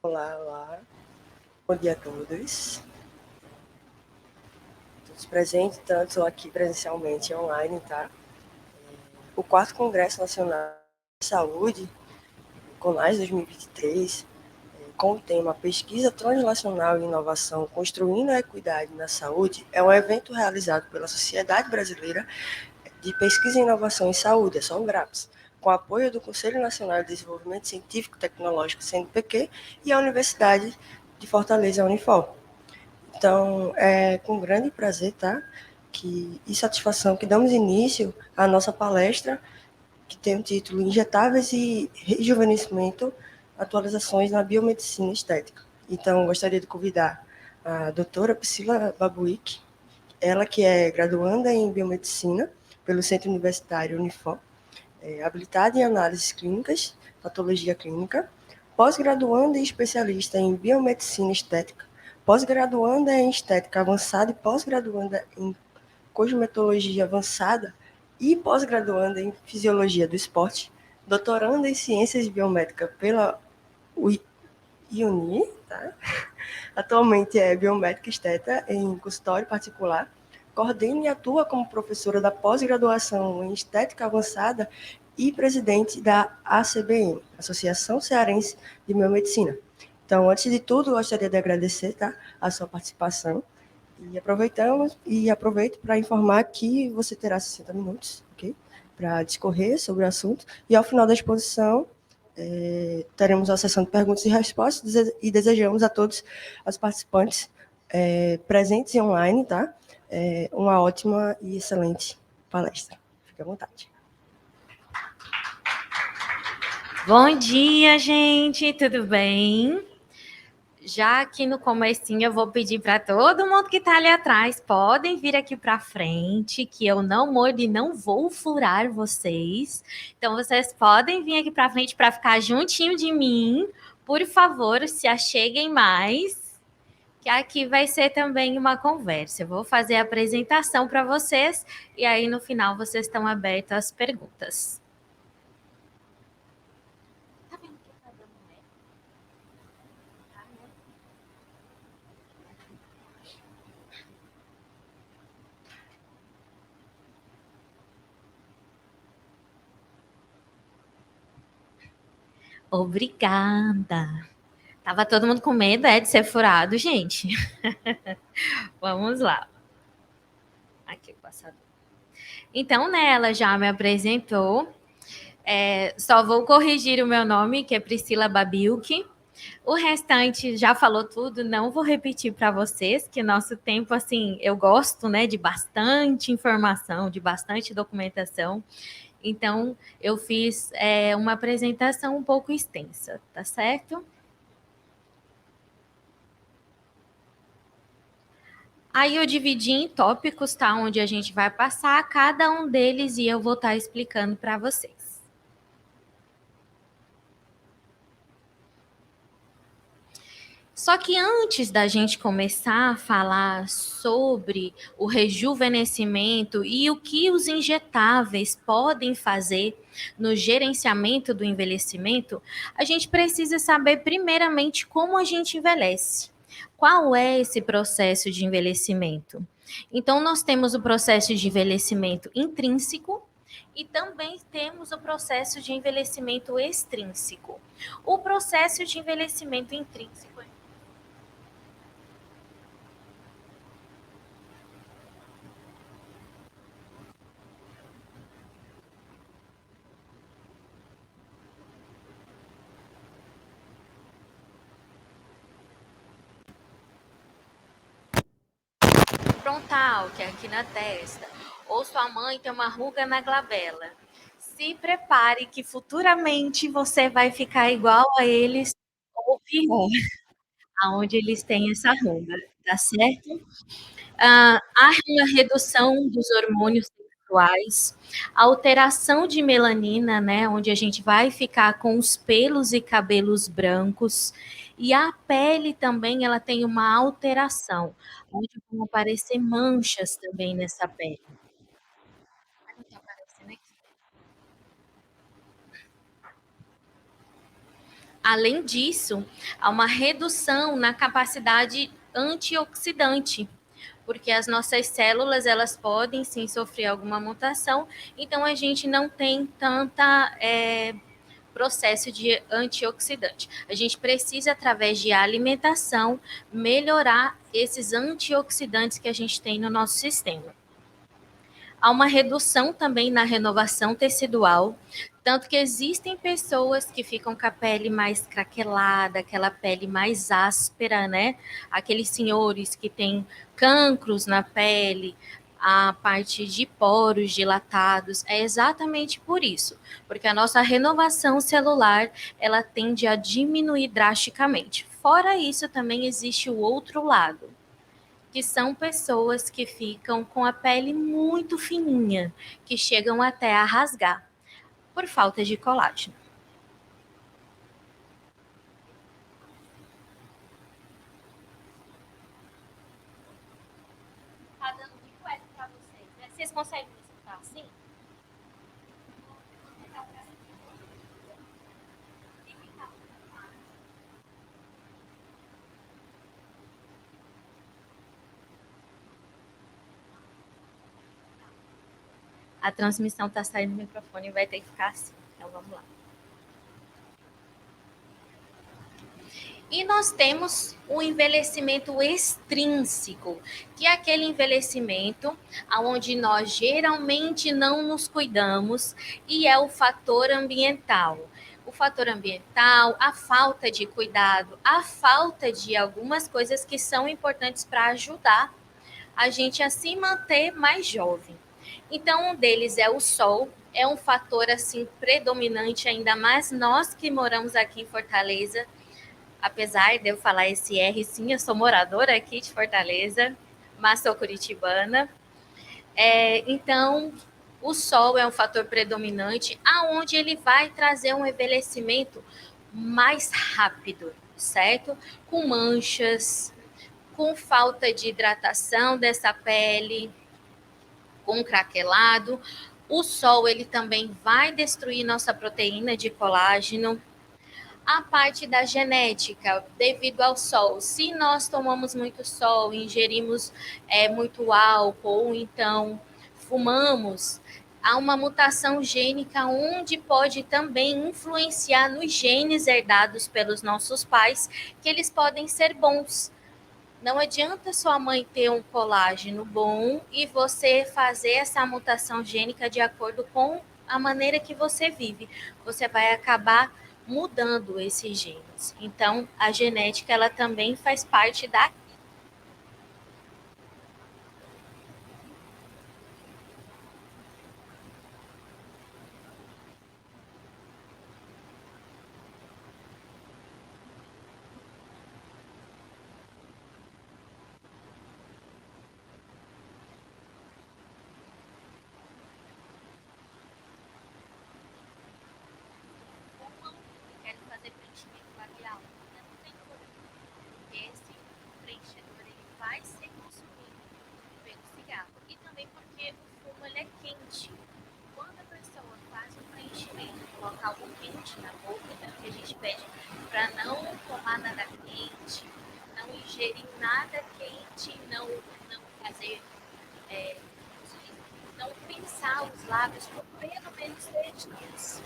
Olá, olá. Bom dia a todos. Todos presentes, tanto aqui presencialmente e online, tá? O 4º Congresso Nacional de Saúde, CONAS 2023, com o tema Pesquisa Translacional e Inovação Construindo a Equidade na Saúde, é um evento realizado pela Sociedade Brasileira de Pesquisa e Inovação em Saúde, a SONGRAPS, com apoio do Conselho Nacional de Desenvolvimento Científico e Tecnológico, CNPq, e a Universidade de Fortaleza, Unifor. Então, é com grande prazer, tá? E satisfação que damos início à nossa palestra, que tem o título Injetáveis e Rejuvenescimento, Atualizações na Biomedicina Estética. Então, gostaria de convidar a doutora Priscila Babuic, ela que é graduanda em Biomedicina pelo Centro Universitário Unifor, habilitada em análises clínicas, patologia clínica, pós-graduanda e especialista em biomedicina estética, pós-graduanda em estética avançada e pós-graduanda em cosmetologia avançada e pós-graduanda em fisiologia do esporte, doutoranda em ciências biomédicas pela UNI, tá? Atualmente é biomédica esteta em consultório particular, coordena e atua como professora da pós-graduação em estética avançada e presidente da ACBM, Associação Cearense de Biomedicina. Então, antes de tudo, gostaria de agradecer, tá, a sua participação e aproveito para informar que você terá 60 minutos, ok? Para discorrer sobre o assunto e ao final da exposição teremos a sessão de perguntas e respostas e desejamos a todos os participantes presentes e online, tá? Uma ótima e excelente palestra. Fique à vontade. Bom dia, gente, tudo bem? Já aqui no comecinho eu vou pedir para todo mundo que está ali atrás, podem vir aqui para frente, que eu não mordo e não vou furar vocês. Então vocês podem vir aqui para frente para ficar juntinho de mim. Por favor, se acheguem mais, que aqui vai ser também uma conversa. Eu vou fazer a apresentação para vocês e aí no final vocês estão abertos às perguntas. Obrigada. Tava todo mundo com medo, de ser furado, gente. Vamos lá. Aqui o passador. Então, né, ela já me apresentou. Só vou corrigir o meu nome, que é Priscila Babiuk. O restante já falou tudo, não vou repetir para vocês, que nosso tempo, assim, eu gosto, né, de bastante informação, de bastante documentação. Então, eu fiz uma apresentação um pouco extensa, tá certo? Aí eu dividi em tópicos, tá? Onde a gente vai passar cada um deles e eu vou estar explicando para vocês. Só que antes da gente começar a falar sobre o rejuvenescimento e o que os injetáveis podem fazer no gerenciamento do envelhecimento, a gente precisa saber primeiramente como a gente envelhece. Qual é esse processo de envelhecimento? Então, nós temos o processo de envelhecimento intrínseco e também temos o processo de envelhecimento extrínseco. O processo de envelhecimento intrínseco frontal, que é aqui na testa, ou sua mãe tem uma ruga na glabela. Se prepare que futuramente você vai ficar igual a eles ou pior, aonde eles têm essa ruga, tá certo? Há uma redução dos hormônios sexuais, alteração de melanina, né, onde a gente vai ficar com os pelos e cabelos brancos, e a pele também ela tem uma alteração, onde vão aparecer manchas também nessa pele. Não tá aparecendo aqui. Além disso, há uma redução na capacidade antioxidante, porque as nossas células elas podem sim sofrer alguma mutação, então a gente não tem tanta processo de antioxidante. A gente precisa, através de alimentação, melhorar esses antioxidantes que a gente tem no nosso sistema. Há uma redução também na renovação tecidual, tanto que existem pessoas que ficam com a pele mais craquelada, aquela pele mais áspera, né? Aqueles senhores que têm cancros na pele, a parte de poros dilatados, é exatamente por isso, porque a nossa renovação celular, ela tende a diminuir drasticamente. Fora isso, também existe o outro lado, que são pessoas que ficam com a pele muito fininha, que chegam até a rasgar, por falta de colágeno. Tá dando muito eco para vocês, né? Vocês conseguem me escutar assim? A transmissão está saindo do microfone e vai ter que ficar assim. Então vamos lá. E nós temos o envelhecimento extrínseco, que é aquele envelhecimento onde nós geralmente não nos cuidamos, e é o fator ambiental. O fator ambiental, a falta de cuidado, a falta de algumas coisas que são importantes para ajudar a gente a se manter mais jovem. Então, um deles é o sol, é um fator assim predominante, ainda mais nós que moramos aqui em Fortaleza. Apesar de eu falar esse R, sim, eu sou moradora aqui de Fortaleza, mas sou curitibana. Então, o sol é um fator predominante, aonde ele vai trazer um envelhecimento mais rápido, certo? Com manchas, com falta de hidratação dessa pele, com craquelado. O sol, ele também vai destruir nossa proteína de colágeno. A parte da genética, devido ao sol. Se nós tomamos muito sol, ingerimos muito álcool, ou então fumamos, há uma mutação gênica onde pode também influenciar nos genes herdados pelos nossos pais, que eles podem ser bons. Não adianta sua mãe ter um colágeno bom e você fazer essa mutação gênica de acordo com a maneira que você vive. Você vai acabar mudando esses genes. Então, a genética ela também faz parte da. Quero fazer preenchimento labial, não tem problema. Esse preenchedor ele vai ser consumido pelo cigarro. E também porque o fumo ele é quente. Quando a pessoa faz um preenchimento, colocar algo quente na boca, então que a gente pede para não tomar nada quente, não ingerir nada quente, não fazer, é, não pensar os lábios por pelo menos 10 dias.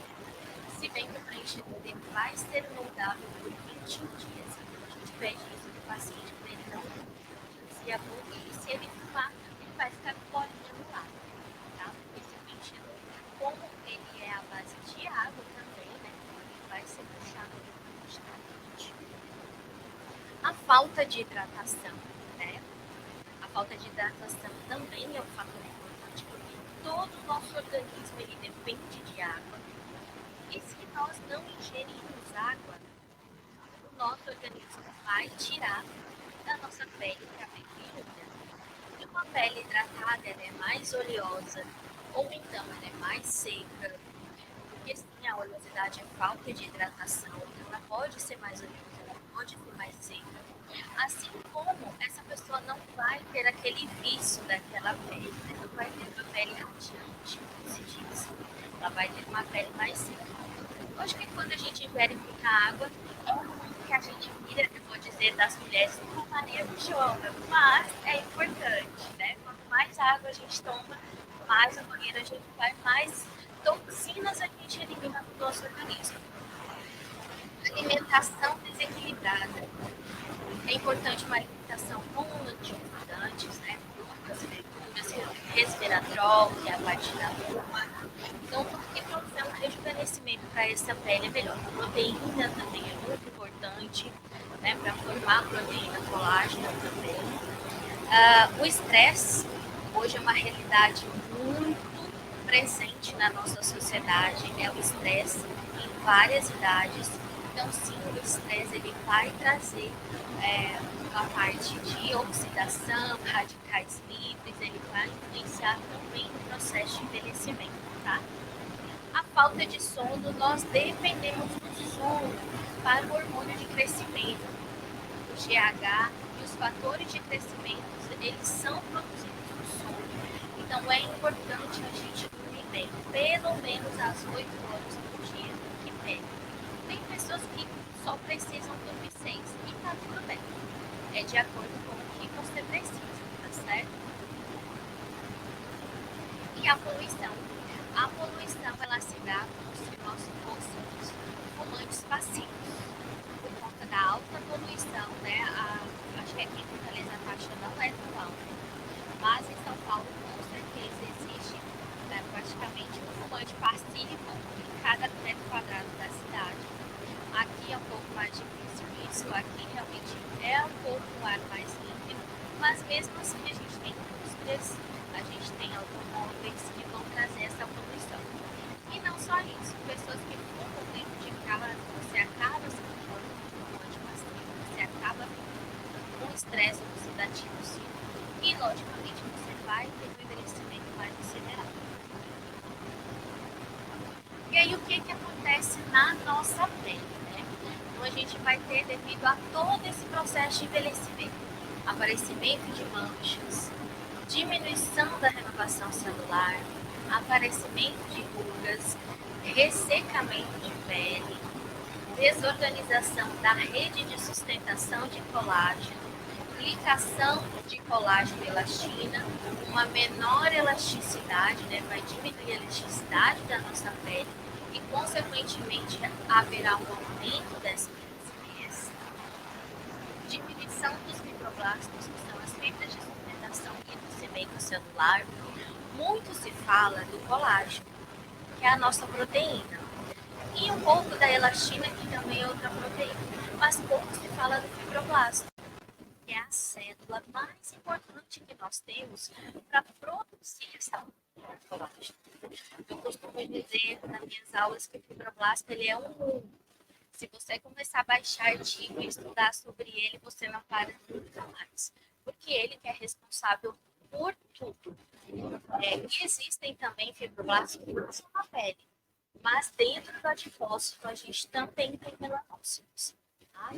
Se bem que o preenchedor ele vai ser moldável por 21 dias, então a gente pede isso do paciente para ele não se aborrecer. E se ele fumar, ele vai ficar com bolinha no lado, tá? Esse preenchedor, como ele é à base de água também, né? Ele vai ser puxado constantemente. A falta de hidratação, né? A falta de hidratação também é um fator importante, porque todo o nosso organismo ele depende de água. E se nós não ingerirmos água, o nosso organismo vai tirar da nossa pele cabelo úmida. E uma pele hidratada ela é mais oleosa, ou então ela é mais seca, porque sim, a oleosidade é falta de hidratação, então ela pode ser mais oleosa, ela pode ser mais seca. Assim como essa pessoa não vai ter aquele vício daquela pele, né? Não vai ter uma pele radiante, como se diz. Ela vai ter uma pele mais seca. Acho que quando a gente ingere muita água, é um mundo que a gente vira, eu vou dizer, das mulheres de uma maneira bichona, mas é importante, né? Quanto mais água a gente toma, mais a banheira a gente vai, mais toxinas a gente elimina do nosso organismo. Alimentação desequilibrada. É importante uma alimentação com antioxidantes, né? Frutas, verduras, resveratrol, que é a parte da uva. Então, tudo que trouxer um rejuvenescimento para essa pele é melhor. A proteína também é muito importante, né? Para formar proteína colágena também. O estresse, hoje é uma realidade muito presente na nossa sociedade, é o estresse em várias idades. Então, sim, o estresse ele vai trazer uma parte de oxidação, radicais livres, ele vai influenciar também no processo de envelhecimento, tá? A falta de sono, nós dependemos do sono para o hormônio de crescimento, o GH, e os fatores de crescimento, eles são produzidos no sono. Então, é importante a gente dormir bem, pelo menos às 8 horas por dia, que pega. Tem pessoas que só precisam dormir 6 e tá tudo bem. É de acordo com o que você precisa, tá certo? E a poluição? A poluição, ela se dá como se nós fôssemos fumantes passivos. Por conta da alta poluição, né? Acho que aqui em Fortaleza a taxa não é tão alta, mas em São Paulo com certeza existe praticamente um fumante passivo em cada metro quadrado da cidade. Aqui é um pouco mais difícil isso, aqui realmente é um pouco um ar mais límpido, mas mesmo assim a gente tem indústrias, a gente tem automóveis que vão trazer essa poluição. E não só isso, pessoas que fumam dentro de casa, você acaba se tornando um fumante passivo, você acaba com um estresse oxidativo sim, e logicamente você vai ter um envelhecimento mais acelerado. E aí o que acontece na nossa pele, né? Então a gente vai ter, devido a todo esse processo de envelhecimento, aparecimento de manchas, diminuição da renovação celular, aparecimento de rugas, ressecamento de pele, desorganização da rede de sustentação de colágeno, glicação de colágeno e elastina, uma menor elasticidade, né, vai diminuir a elasticidade da nossa pele e, consequentemente, haverá um aumento dessa rigidez, diminuição dos fibroblastos, que são as fibras de sustentação e do cimento celular. Muito se fala do colágeno, que é a nossa proteína, e um pouco da elastina, que também é outra proteína, mas pouco se fala do fibroblasto, que é a célula mais importante que nós temos para produzir essa colágeno. Eu costumo dizer nas minhas aulas que o fibroblasto ele é um mundo. Se você começar a baixar artigo e estudar sobre ele, você não para nunca mais, porque ele que é responsável por tudo. E existem também fibroblastos que não são na pele, mas dentro do adipócito a gente também tem melanócitos. Tá?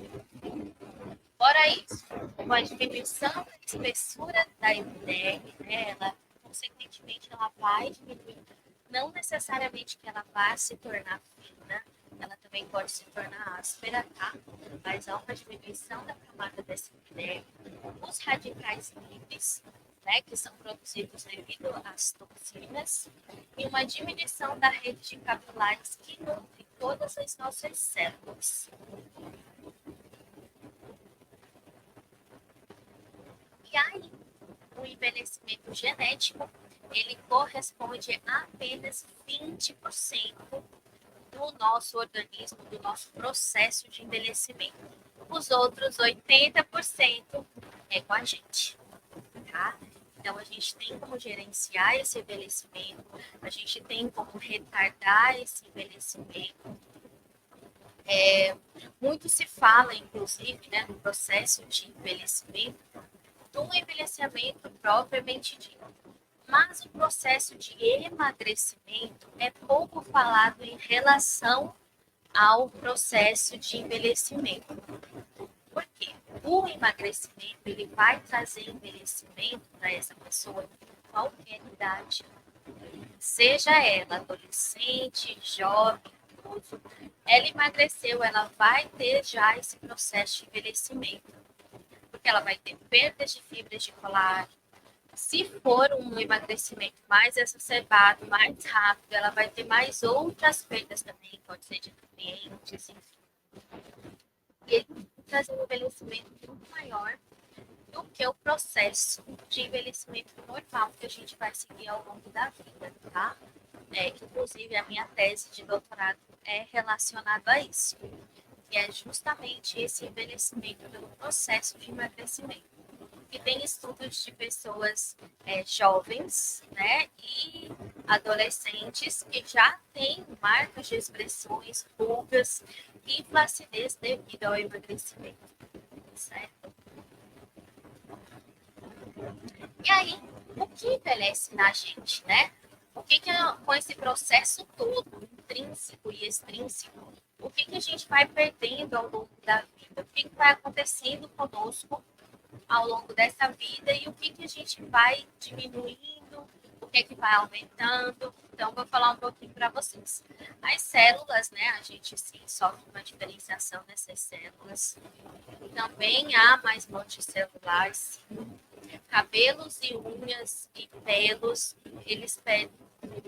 Fora isso, com a diminuição da espessura da epiderme, né, ela, consequentemente, ela vai diminuir. Não necessariamente que ela vá se tornar fina, ela também pode se tornar áspera, tá? Mas há uma diminuição da camada dessa epiderme. Os radicais livres, né, que são produzidos devido às toxinas, e uma diminuição da rede de capilares que nutre todas as nossas células. E aí, o envelhecimento genético, ele corresponde a apenas 20% do nosso organismo, do nosso processo de envelhecimento. Os outros 80% é com a gente, tá? Então, a gente tem como gerenciar esse envelhecimento, a gente tem como retardar esse envelhecimento. Muito se fala, inclusive, né, no processo de envelhecimento, do envelhecimento propriamente dito. Mas o processo de emagrecimento é pouco falado em relação ao processo de envelhecimento. Por quê? O emagrecimento ele vai trazer envelhecimento para essa pessoa em qualquer idade. Seja ela adolescente, jovem, idoso, ela emagreceu, ela vai ter já esse processo de envelhecimento, porque ela vai ter perdas de fibras de colágeno. Se for um emagrecimento mais exacerbado, mais rápido, ela vai ter mais outras perdas também, pode ser de nutrientes, enfim. E ele traz um envelhecimento muito maior do que o processo de envelhecimento normal que a gente vai seguir ao longo da vida, tá? Inclusive, a minha tese de doutorado é relacionada a isso, que é justamente esse envelhecimento pelo processo de emagrecimento. E tem estudos de pessoas jovens, né, e adolescentes que já têm marcas de expressões, rugas e flacidez devido ao emagrecimento, certo? E aí, o que envelhece na gente, né? O que com esse processo todo, intrínseco e extrínseco, o que a gente vai perdendo ao longo da vida? O que vai acontecendo conosco ao longo dessa vida e o que a gente vai diminuindo, o que vai aumentando. Então, vou falar um pouquinho para vocês. As células, né? A gente sim sofre uma diferenciação nessas células. Também há mais multicelulares, sim. Cabelos e unhas e pelos, eles perdem.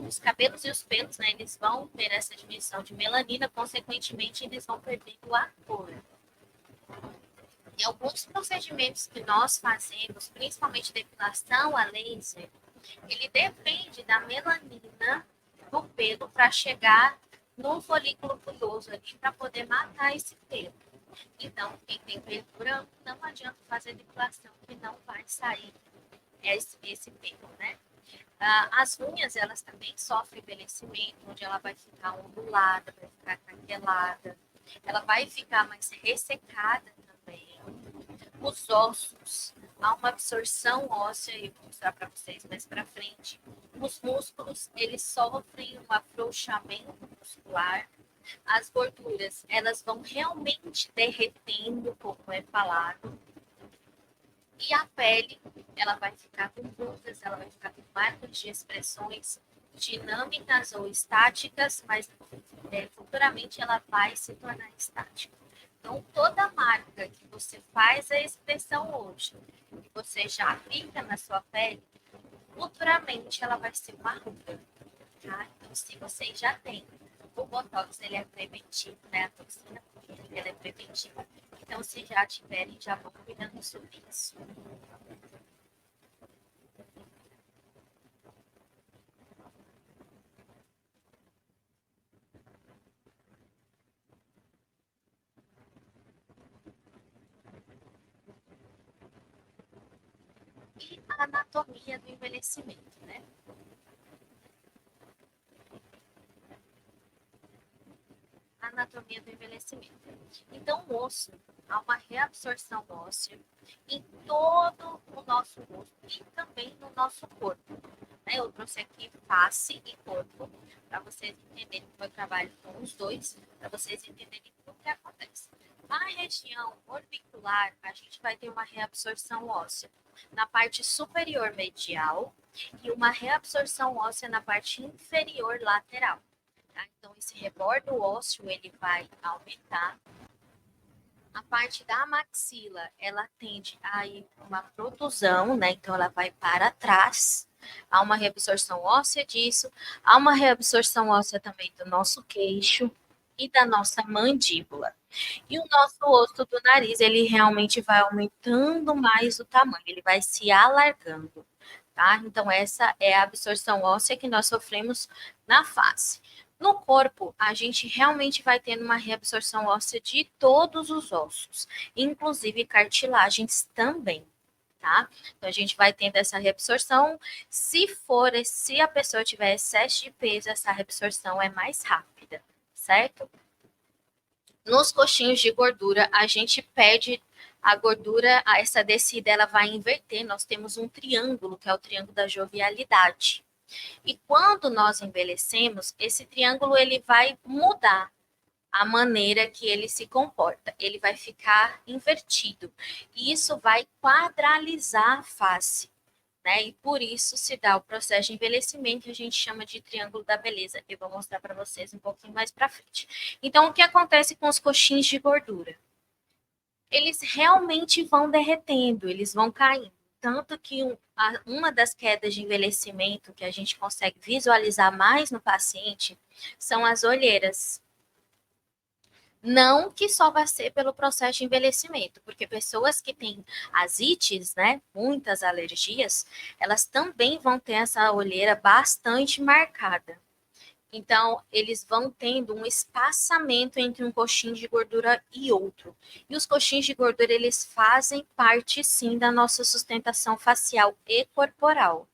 Os cabelos e os pelos, né? Eles vão ter essa diminuição de melanina, consequentemente, eles vão perdendo a cor. E alguns procedimentos que nós fazemos, principalmente depilação a laser, ele depende da melanina do pelo para chegar no folículo piloso ali para poder matar esse pelo. Então, quem tem pelo branco, não adianta fazer depilação que não vai sair esse pelo, né? As unhas, elas também sofrem envelhecimento, onde ela vai ficar ondulada, vai ficar craquelada, ela vai ficar mais ressecada também. Os ossos, há uma absorção óssea, e vou mostrar para vocês mais para frente. Os músculos, eles sofrem um afrouxamento muscular. As gorduras, elas vão realmente derretendo, como é falado. E a pele, ela vai ficar com rugas, ela vai ficar com marcas de expressões dinâmicas ou estáticas, mas futuramente ela vai se tornar estática. Então, toda marca que você faz a expressão hoje, que você já aplica na sua pele, futuramente ela vai ser uma ruga. Tá? Então, se você já tem, o Botox ele é preventivo, né? A toxina ela é preventiva. Então, se já tiverem, já vão cuidando sobre isso. E a anatomia do envelhecimento, né? Anatomia do envelhecimento. Então, o osso, há uma reabsorção óssea em todo o nosso rosto e também no nosso corpo. Né? Eu trouxe aqui face e corpo para vocês entenderem como eu trabalho com os dois, para vocês entenderem o que acontece. Na região orbicular, a gente vai ter uma reabsorção óssea na parte superior medial e uma reabsorção óssea na parte inferior lateral. Tá? Então, esse rebordo ósseo ele vai aumentar. A parte da maxila, ela tende a ir uma protusão, né? Então, ela vai para trás. Há uma reabsorção óssea disso. Há uma reabsorção óssea também do nosso queixo e da nossa mandíbula. E o nosso osso do nariz, ele realmente vai aumentando mais o tamanho, ele vai se alargando, tá? Então, essa é a absorção óssea que nós sofremos na face. No corpo, a gente realmente vai tendo uma reabsorção óssea de todos os ossos, inclusive cartilagens também, tá? Então, a gente vai tendo essa reabsorção. Se a pessoa tiver excesso de peso, essa reabsorção é mais rápida, certo? Nos coxinhos de gordura, a gente perde a gordura, essa descida ela vai inverter. Nós temos um triângulo, que é o triângulo da jovialidade. E quando nós envelhecemos, esse triângulo ele vai mudar a maneira que ele se comporta. Ele vai ficar invertido. E isso vai quadralizar a face. né? E por isso se dá o processo de envelhecimento que a gente chama de triângulo da beleza. Eu vou mostrar para vocês um pouquinho mais para frente. Então, o que acontece com os coxins de gordura? Eles realmente vão derretendo, eles vão caindo. Tanto que uma das quedas de envelhecimento que a gente consegue visualizar mais no paciente são as olheiras. Não que só vai ser pelo processo de envelhecimento, porque pessoas que têm asites, né, muitas alergias, elas também vão ter essa olheira bastante marcada. Então, eles vão tendo um espaçamento entre um coxinho de gordura e outro. E os coxinhos de gordura, eles fazem parte, sim, da nossa sustentação facial e corporal.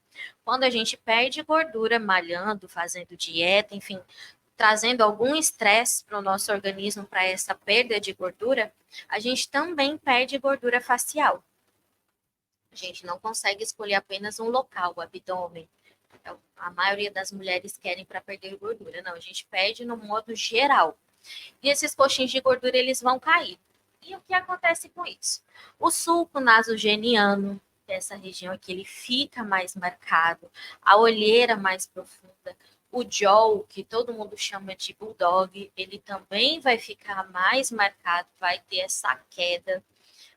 Quando a gente perde gordura malhando, fazendo dieta, enfim, trazendo algum estresse para o nosso organismo para essa perda de gordura, a gente também perde gordura facial. A gente não consegue escolher apenas um local, o abdômen. Então, a maioria das mulheres querem para perder gordura. Não, a gente perde no modo geral. E esses coxins de gordura, eles vão cair. E o que acontece com isso? O sulco nasogeniano, essa região aqui, ele fica mais marcado, a olheira mais profunda, o jaw, que todo mundo chama de bulldog, ele também vai ficar mais marcado, vai ter essa queda.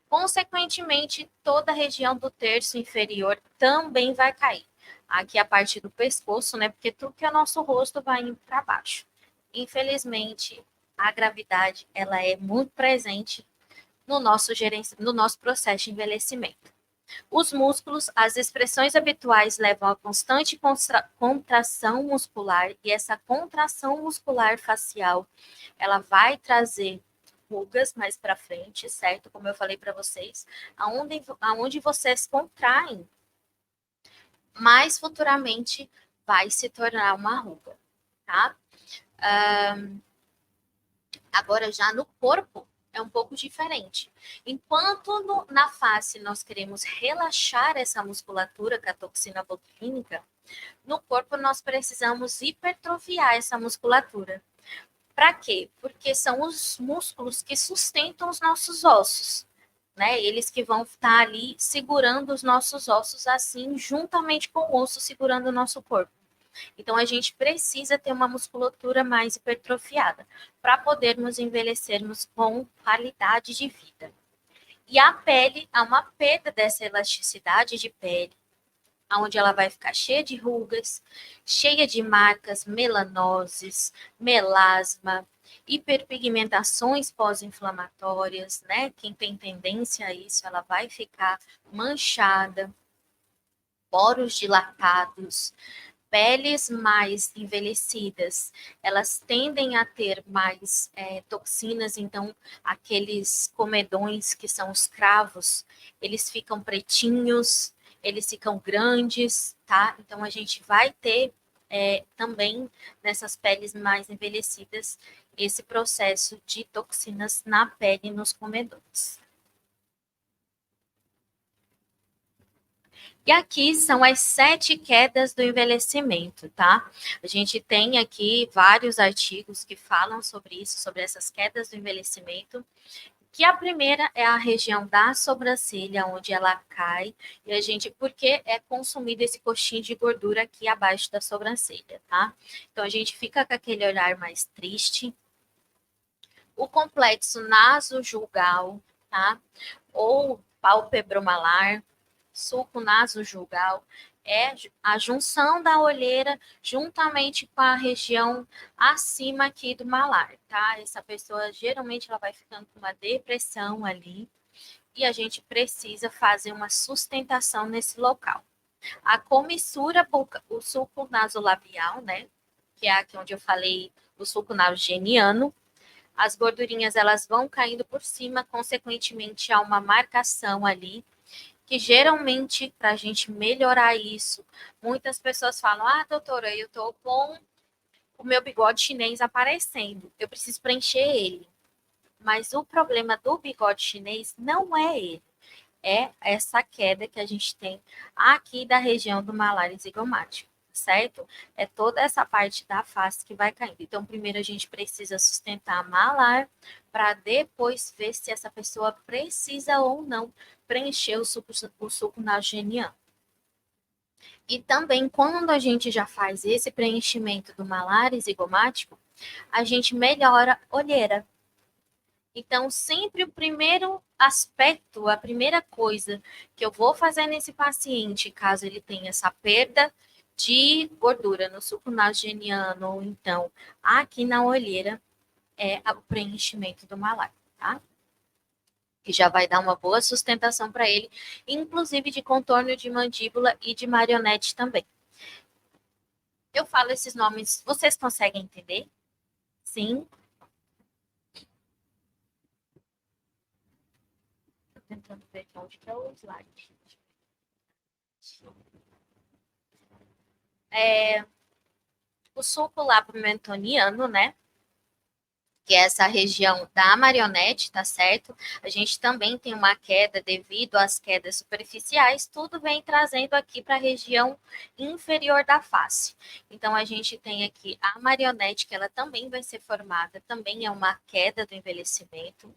Consequentemente, toda a região do terço inferior também vai cair. Aqui a parte do pescoço, né? Porque tudo que é nosso rosto vai indo para baixo. Infelizmente, a gravidade ela é muito presente no nosso processo de envelhecimento. Os músculos, as expressões habituais levam a constante contração muscular e essa contração muscular facial, ela vai trazer rugas mais para frente, certo? Como eu falei para vocês, aonde vocês contraem, mais futuramente vai se tornar uma ruga, tá? Agora, já no corpo, é um pouco diferente. Enquanto na face nós queremos relaxar essa musculatura com a toxina botulínica, no corpo nós precisamos hipertrofiar essa musculatura. Para quê? Porque são os músculos que sustentam os nossos ossos, né? Eles que vão estar ali segurando os nossos ossos assim, juntamente com o osso segurando o nosso corpo. Então, a gente precisa ter uma musculatura mais hipertrofiada para podermos envelhecermos com qualidade de vida. E a pele, há uma perda dessa elasticidade de pele, onde ela vai ficar cheia de rugas, cheia de marcas, melanoses, melasma, hiperpigmentações pós-inflamatórias, né? Quem tem tendência a isso, ela vai ficar manchada, poros dilatados, peles mais envelhecidas, elas tendem a ter mais toxinas, então aqueles comedões que são os cravos, eles ficam pretinhos, eles ficam grandes, tá? Então a gente vai ter também nessas peles mais envelhecidas esse processo de toxinas na pele e nos comedões. E aqui são as 7 quedas do envelhecimento, tá? A gente tem aqui vários artigos que falam sobre isso, sobre essas quedas do envelhecimento. Que a primeira é a região da sobrancelha, onde ela cai, e a gente, porque é consumido esse coxinho de gordura aqui abaixo da sobrancelha, tá? Então a gente fica com aquele olhar mais triste. O complexo nasojugal, tá? Ou palpebromalar, sulco nasojugal, é a junção da olheira juntamente com a região acima aqui do malar, tá? Essa pessoa geralmente ela vai ficando com uma depressão ali e a gente precisa fazer uma sustentação nesse local. A comissura o sulco nasolabial, né? Que é aqui onde eu falei o sulco nasogeniano, as gordurinhas elas vão caindo por cima, consequentemente há uma marcação ali que geralmente, para a gente melhorar isso, muitas pessoas falam: ah, doutora, eu tô com o meu bigode chinês aparecendo, eu preciso preencher ele. Mas o problema do bigode chinês não é ele, é essa queda que a gente tem aqui da região do malar zigomático, certo? É toda essa parte da face que vai caindo. Então, primeiro a gente precisa sustentar a malar para depois ver se essa pessoa precisa ou não preencher o suco nasogeniano. E também, quando a gente já faz esse preenchimento do malar zigomático, a gente melhora a olheira. Então, sempre o primeiro aspecto, a primeira coisa que eu vou fazer nesse paciente, caso ele tenha essa perda de gordura no suco nasogeniano, ou então aqui na olheira, é o preenchimento do malar, tá? Que já vai dar uma boa sustentação para ele, inclusive de contorno de mandíbula e de marionete também. Eu falo esses nomes, vocês conseguem entender? Sim? Tô tentando ver aqui onde que é o slide. O sulco labimentoniano, né? Que é essa região da marionete, tá certo? A gente também tem uma queda devido às quedas superficiais, tudo vem trazendo aqui para a região inferior da face. Então, a gente tem aqui a marionete, que ela também vai ser formada, também é uma queda do envelhecimento.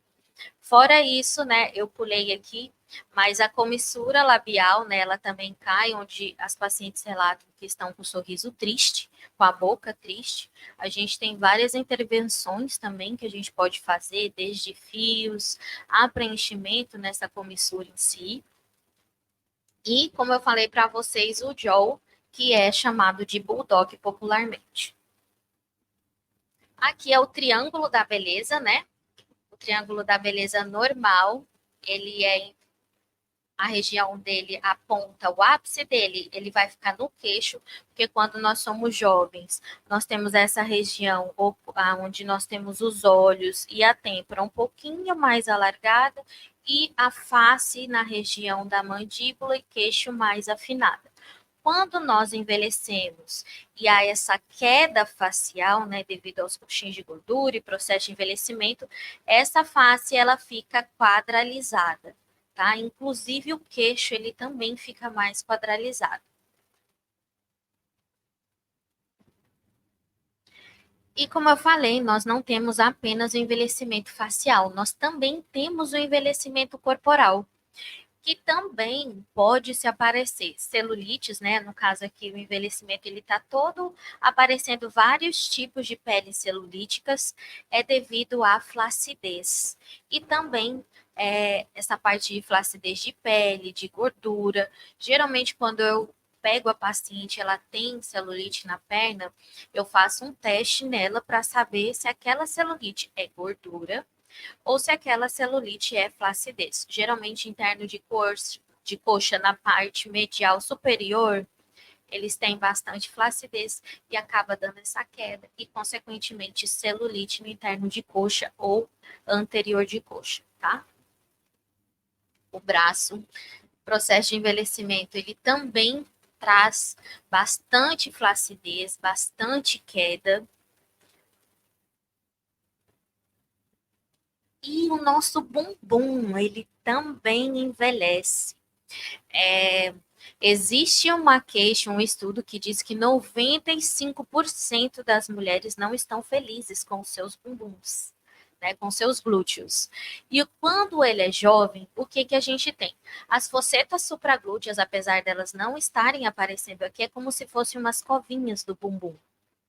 Fora isso, né, eu pulei aqui, mas a comissura labial, né, ela também cai, onde as pacientes relatam que estão com o sorriso triste, com a boca triste. A gente tem várias intervenções também que a gente pode fazer, desde fios, a preenchimento nessa comissura em si. E, como eu falei para vocês, o jaw, que é chamado de bulldog popularmente. Aqui é o triângulo da beleza, né? O triângulo da beleza normal, ele é a região dele aponta, o ápice dele, ele vai ficar no queixo, porque quando nós somos jovens, nós temos essa região onde nós temos os olhos e a têmpora um pouquinho mais alargada e a face na região da mandíbula e queixo mais afinada. Quando nós envelhecemos e há essa queda facial, né, devido aos coxins de gordura e processo de envelhecimento, essa face ela fica quadralizada, tá? Inclusive o queixo ele também fica mais quadralizado. E como eu falei, nós não temos apenas o envelhecimento facial, nós também temos o envelhecimento corporal, que também pode se aparecer celulites, né? No caso aqui, o envelhecimento ele está todo aparecendo vários tipos de peles celulíticas, é devido à flacidez. E também essa parte de flacidez de pele, de gordura. Geralmente, quando eu pego a paciente, ela tem celulite na perna, eu faço um teste nela para saber se aquela celulite é gordura ou se aquela celulite é flacidez. Geralmente, interno de coxa na parte medial superior, eles têm bastante flacidez e acaba dando essa queda e, consequentemente, celulite no interno de coxa ou anterior de coxa, tá? O braço, processo de envelhecimento, ele também traz bastante flacidez, bastante queda. E o nosso bumbum, ele também envelhece. Existe uma queixa, um estudo que diz que 95% das mulheres não estão felizes com seus bumbuns, né, com seus glúteos. E quando ele é jovem, o que a gente tem? As focetas supraglúteas, apesar delas não estarem aparecendo aqui, é como se fossem umas covinhas do bumbum,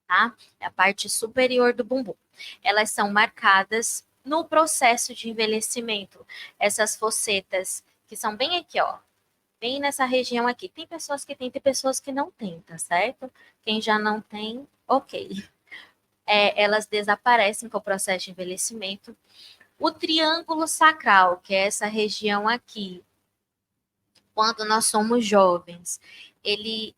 tá? É a parte superior do bumbum. Elas são marcadas no processo de envelhecimento. Essas focetas, que são bem aqui, ó, bem nessa região aqui. Tem pessoas que têm, tem pessoas que não têm, tá certo? Quem já não tem, ok. Elas desaparecem com o processo de envelhecimento. O triângulo sacral, que é essa região aqui, quando nós somos jovens, ele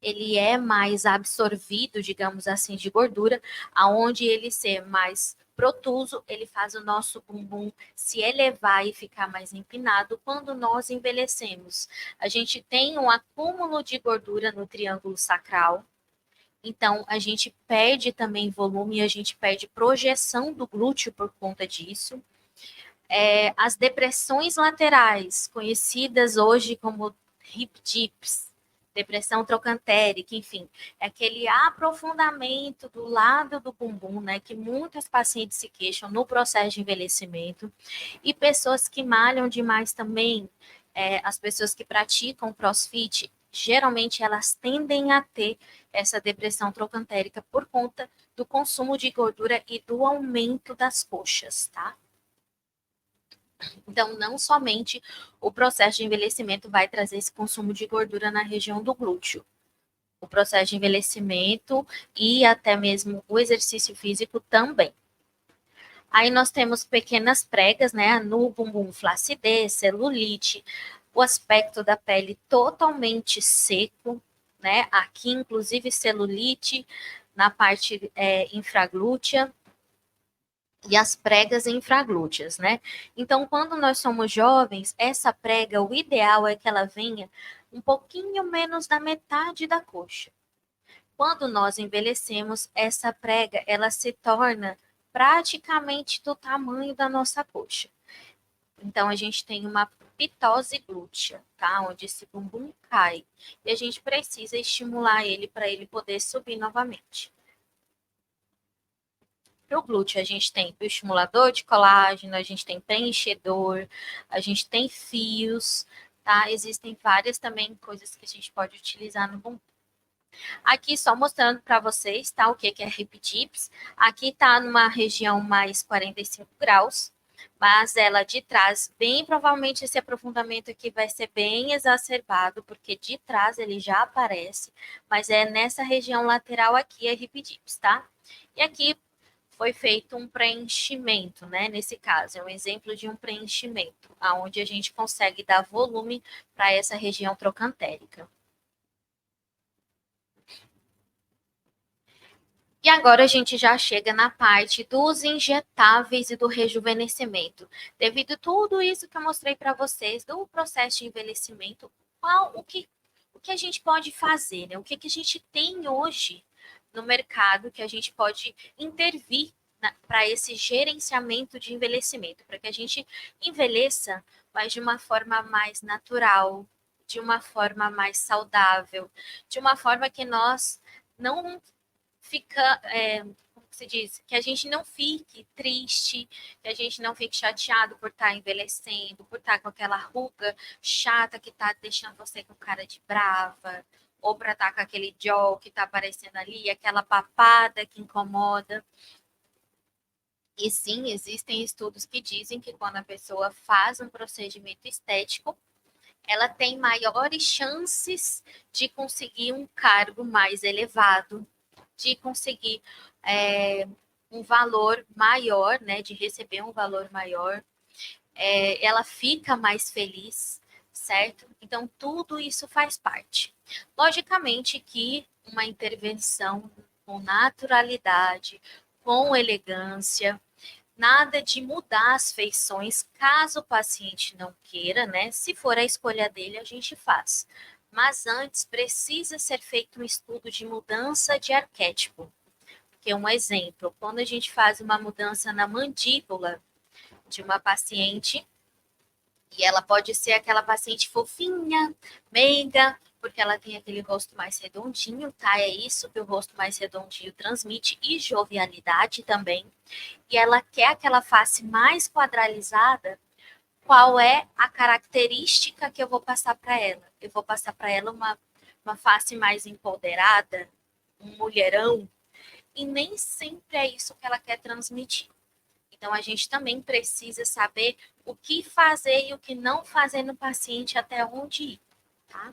ele é mais absorvido, digamos assim, de gordura, aonde ele ser mais protuso, ele faz o nosso bumbum se elevar e ficar mais empinado quando nós envelhecemos. A gente tem um acúmulo de gordura no triângulo sacral, então a gente perde também volume e a gente perde projeção do glúteo por conta disso. As depressões laterais, conhecidas hoje como hip dips, depressão trocantérica, enfim, é aquele aprofundamento do lado do bumbum, né, que muitas pacientes se queixam no processo de envelhecimento, e pessoas que malham demais também, as pessoas que praticam crossfit, geralmente elas tendem a ter essa depressão trocantérica por conta do consumo de gordura e do aumento das coxas, tá? Então, não somente o processo de envelhecimento vai trazer esse consumo de gordura na região do glúteo. O processo de envelhecimento e até mesmo o exercício físico também. Aí nós temos pequenas pregas, né? No bumbum, flacidez, celulite, o aspecto da pele totalmente seco, né? Aqui, inclusive, celulite na parte infraglútea e as pregas infraglúteas, né? Então, quando nós somos jovens, essa prega, o ideal é que ela venha um pouquinho menos da metade da coxa. Quando nós envelhecemos, essa prega, ela se torna praticamente do tamanho da nossa coxa. Então, a gente tem uma pitose glútea, tá? Onde esse bumbum cai. E a gente precisa estimular ele para ele poder subir novamente. Para o glúteo, a gente tem o estimulador de colágeno, a gente tem preenchedor, a gente tem fios, tá? Existem várias também coisas que a gente pode utilizar no bumbum. Aqui só mostrando para vocês, tá? O que é hip dips. Aqui tá numa região mais 45 graus, mas ela de trás, bem provavelmente esse aprofundamento aqui vai ser bem exacerbado, porque de trás ele já aparece, mas é nessa região lateral aqui é hip dips, tá? E aqui foi feito um preenchimento, né? Nesse caso, é um exemplo de um preenchimento, aonde a gente consegue dar volume para essa região trocantérica. E agora a gente já chega na parte dos injetáveis e do rejuvenescimento. Devido a tudo isso que eu mostrei para vocês do processo de envelhecimento, o que a gente pode fazer, né? O que a gente tem hoje no mercado que a gente pode intervir para esse gerenciamento de envelhecimento, para que a gente envelheça, mas de uma forma mais natural, de uma forma mais saudável, de uma forma que nós não fica, como se diz, que a gente não fique triste, que a gente não fique chateado por estar envelhecendo, por estar com aquela ruga chata que está deixando você com cara de brava, ou para estar com aquele jol que está aparecendo ali, aquela papada que incomoda. E sim, existem estudos que dizem que quando a pessoa faz um procedimento estético, ela tem maiores chances de conseguir um cargo mais elevado, de conseguir um valor maior, né, de receber um valor maior, ela fica mais feliz, certo? Então, tudo isso faz parte. Logicamente que uma intervenção com naturalidade, com elegância, nada de mudar as feições, caso o paciente não queira, né? Se for a escolha dele, a gente faz. Mas antes precisa ser feito um estudo de mudança de arquétipo. Que um exemplo, quando a gente faz uma mudança na mandíbula de uma paciente, e ela pode ser aquela paciente fofinha, meiga, porque ela tem aquele rosto mais redondinho, tá? É isso que o rosto mais redondinho transmite, e jovialidade também. E ela quer aquela face mais quadralizada. Qual é a característica que eu vou passar para ela? Eu vou passar para ela uma face mais empoderada, um mulherão, e nem sempre é isso que ela quer transmitir. Então, a gente também precisa saber o que fazer e o que não fazer no paciente, até onde ir, tá?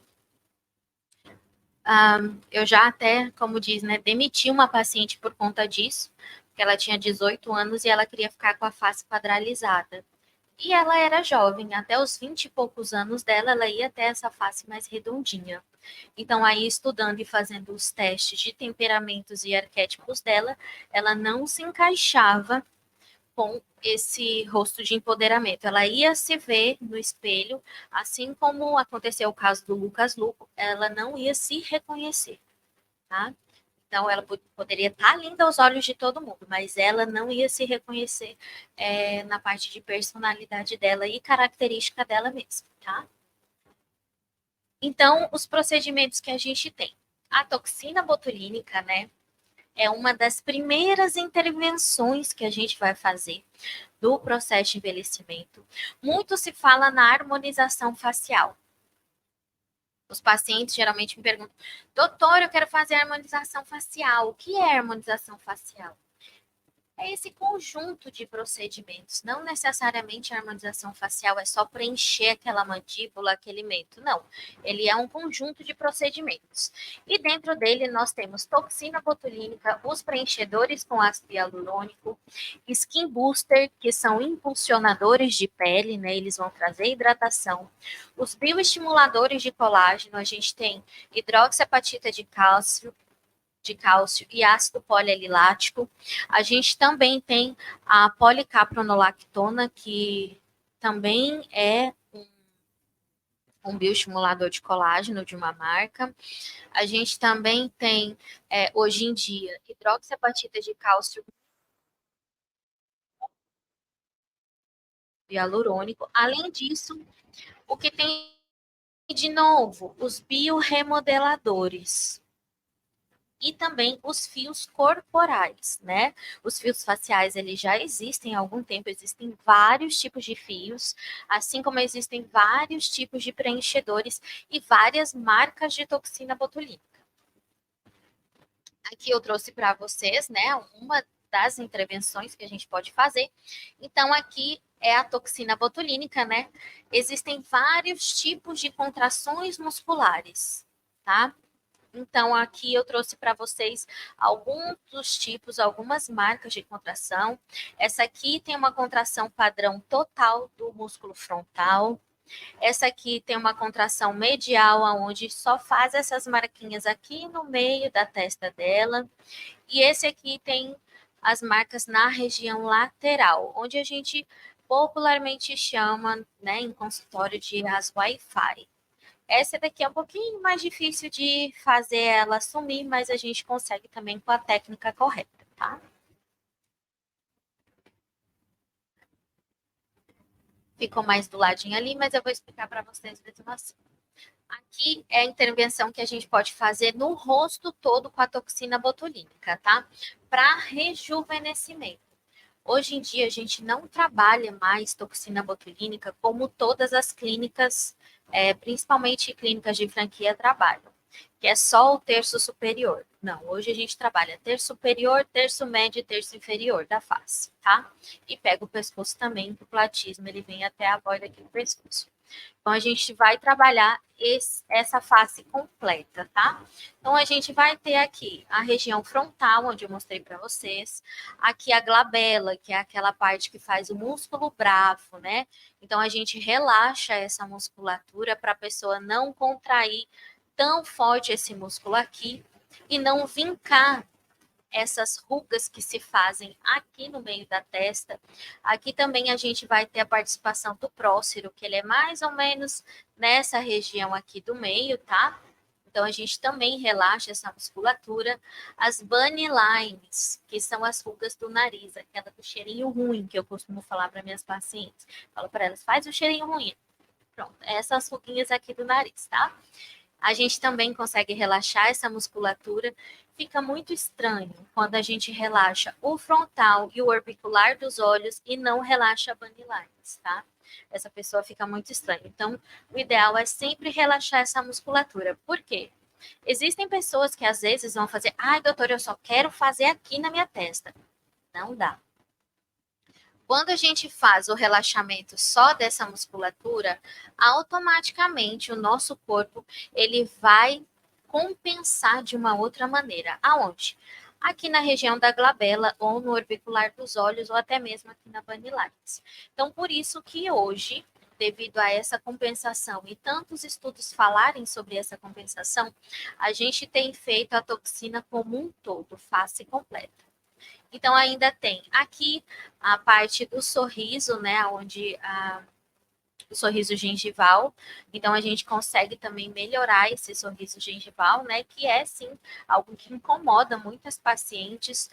Eu já até, como diz, né, demiti uma paciente por conta disso, porque ela tinha 18 anos e ela queria ficar com a face quadralizada. E ela era jovem, até os 20 e poucos anos dela, ela ia ter essa face mais redondinha. Então, aí, estudando e fazendo os testes de temperamentos e arquétipos dela, ela não se encaixava com esse rosto de empoderamento. Ela ia se ver no espelho, assim como aconteceu o caso do Lucas Luco, ela não ia se reconhecer, tá? Então, ela poderia estar linda aos olhos de todo mundo, mas ela não ia se reconhecer na parte de personalidade dela e característica dela mesma, tá? Então, os procedimentos que a gente tem. A toxina botulínica, né, é uma das primeiras intervenções que a gente vai fazer do processo de envelhecimento. Muito se fala na harmonização facial. Os pacientes geralmente me perguntam, doutor, eu quero fazer harmonização facial. O que é harmonização facial? É esse conjunto de procedimentos. Não necessariamente a harmonização facial é só preencher aquela mandíbula, aquele mento. Não. Ele é um conjunto de procedimentos. E dentro dele nós temos toxina botulínica, os preenchedores com ácido hialurônico, skin booster, que são impulsionadores de pele, né? Eles vão trazer hidratação. Os bioestimuladores de colágeno, a gente tem hidroxiapatita de cálcio e ácido polialilático. A gente também tem a policapronolactona, que também é um bioestimulador de colágeno de uma marca. A gente também tem, hoje em dia, hidroxiapatita de cálcio hialurônico. Além disso, o que tem de novo? Os bioremodeladores. E também os fios corporais, né? Os fios faciais, eles já existem há algum tempo, existem vários tipos de fios, assim como existem vários tipos de preenchedores e várias marcas de toxina botulínica. Aqui eu trouxe para vocês, né, uma das intervenções que a gente pode fazer. Então, aqui é a toxina botulínica, né? Existem vários tipos de contrações musculares, tá? Então, aqui eu trouxe para vocês alguns dos tipos, algumas marcas de contração. Essa aqui tem uma contração padrão total do músculo frontal. Essa aqui tem uma contração medial, onde só faz essas marquinhas aqui no meio da testa dela. E esse aqui tem as marcas na região lateral, onde a gente popularmente chama, né, em consultório de as Wi-Fi. Essa daqui é um pouquinho mais difícil de fazer ela sumir, mas a gente consegue também com a técnica correta, tá? Ficou mais do ladinho ali, mas eu vou explicar para vocês mesmo assim. Aqui é a intervenção que a gente pode fazer no rosto todo com a toxina botulínica, tá? Para rejuvenescimento. Hoje em dia a gente não trabalha mais toxina botulínica como todas as clínicas, principalmente clínicas de franquia, trabalham, que é só o terço superior. Não, hoje a gente trabalha terço superior, terço médio e terço inferior da face, tá? E pega o pescoço também, que o platismo ele vem até a borda aqui do pescoço. Então, a gente vai trabalhar essa face completa, tá? Então, a gente vai ter aqui a região frontal, onde eu mostrei para vocês. Aqui a glabela, que é aquela parte que faz o músculo bravo, né? Então, a gente relaxa essa musculatura para a pessoa não contrair tão forte esse músculo aqui e não vincar essas rugas que se fazem aqui no meio da testa. Aqui também a gente vai ter a participação do prócero, que ele é mais ou menos nessa região aqui do meio, tá? Então, a gente também relaxa essa musculatura. As bunny lines, que são as rugas do nariz, aquela do cheirinho ruim, que eu costumo falar para minhas pacientes. Falo para elas, faz o cheirinho ruim. Pronto, essas ruguinhas aqui do nariz, tá? A gente também consegue relaxar essa musculatura. Fica muito estranho quando a gente relaxa o frontal e o orbicular dos olhos e não relaxa a bunny lines, tá? Essa pessoa fica muito estranha. Então, o ideal é sempre relaxar essa musculatura. Por quê? Existem pessoas que às vezes vão fazer, ai, doutor, eu só quero fazer aqui na minha testa. Não dá. Quando a gente faz o relaxamento só dessa musculatura, automaticamente o nosso corpo ele vai compensar de uma outra maneira. Aonde? Aqui na região da glabela ou no orbicular dos olhos ou até mesmo aqui na banilaris. Então, por isso que hoje, devido a essa compensação e tantos estudos falarem sobre essa compensação, a gente tem feito a toxina como um todo, face completa. Então, ainda tem aqui a parte do sorriso, né? Onde o sorriso gengival. Então, a gente consegue também melhorar esse sorriso gengival, né? Que é, sim, algo que incomoda muitas pacientes.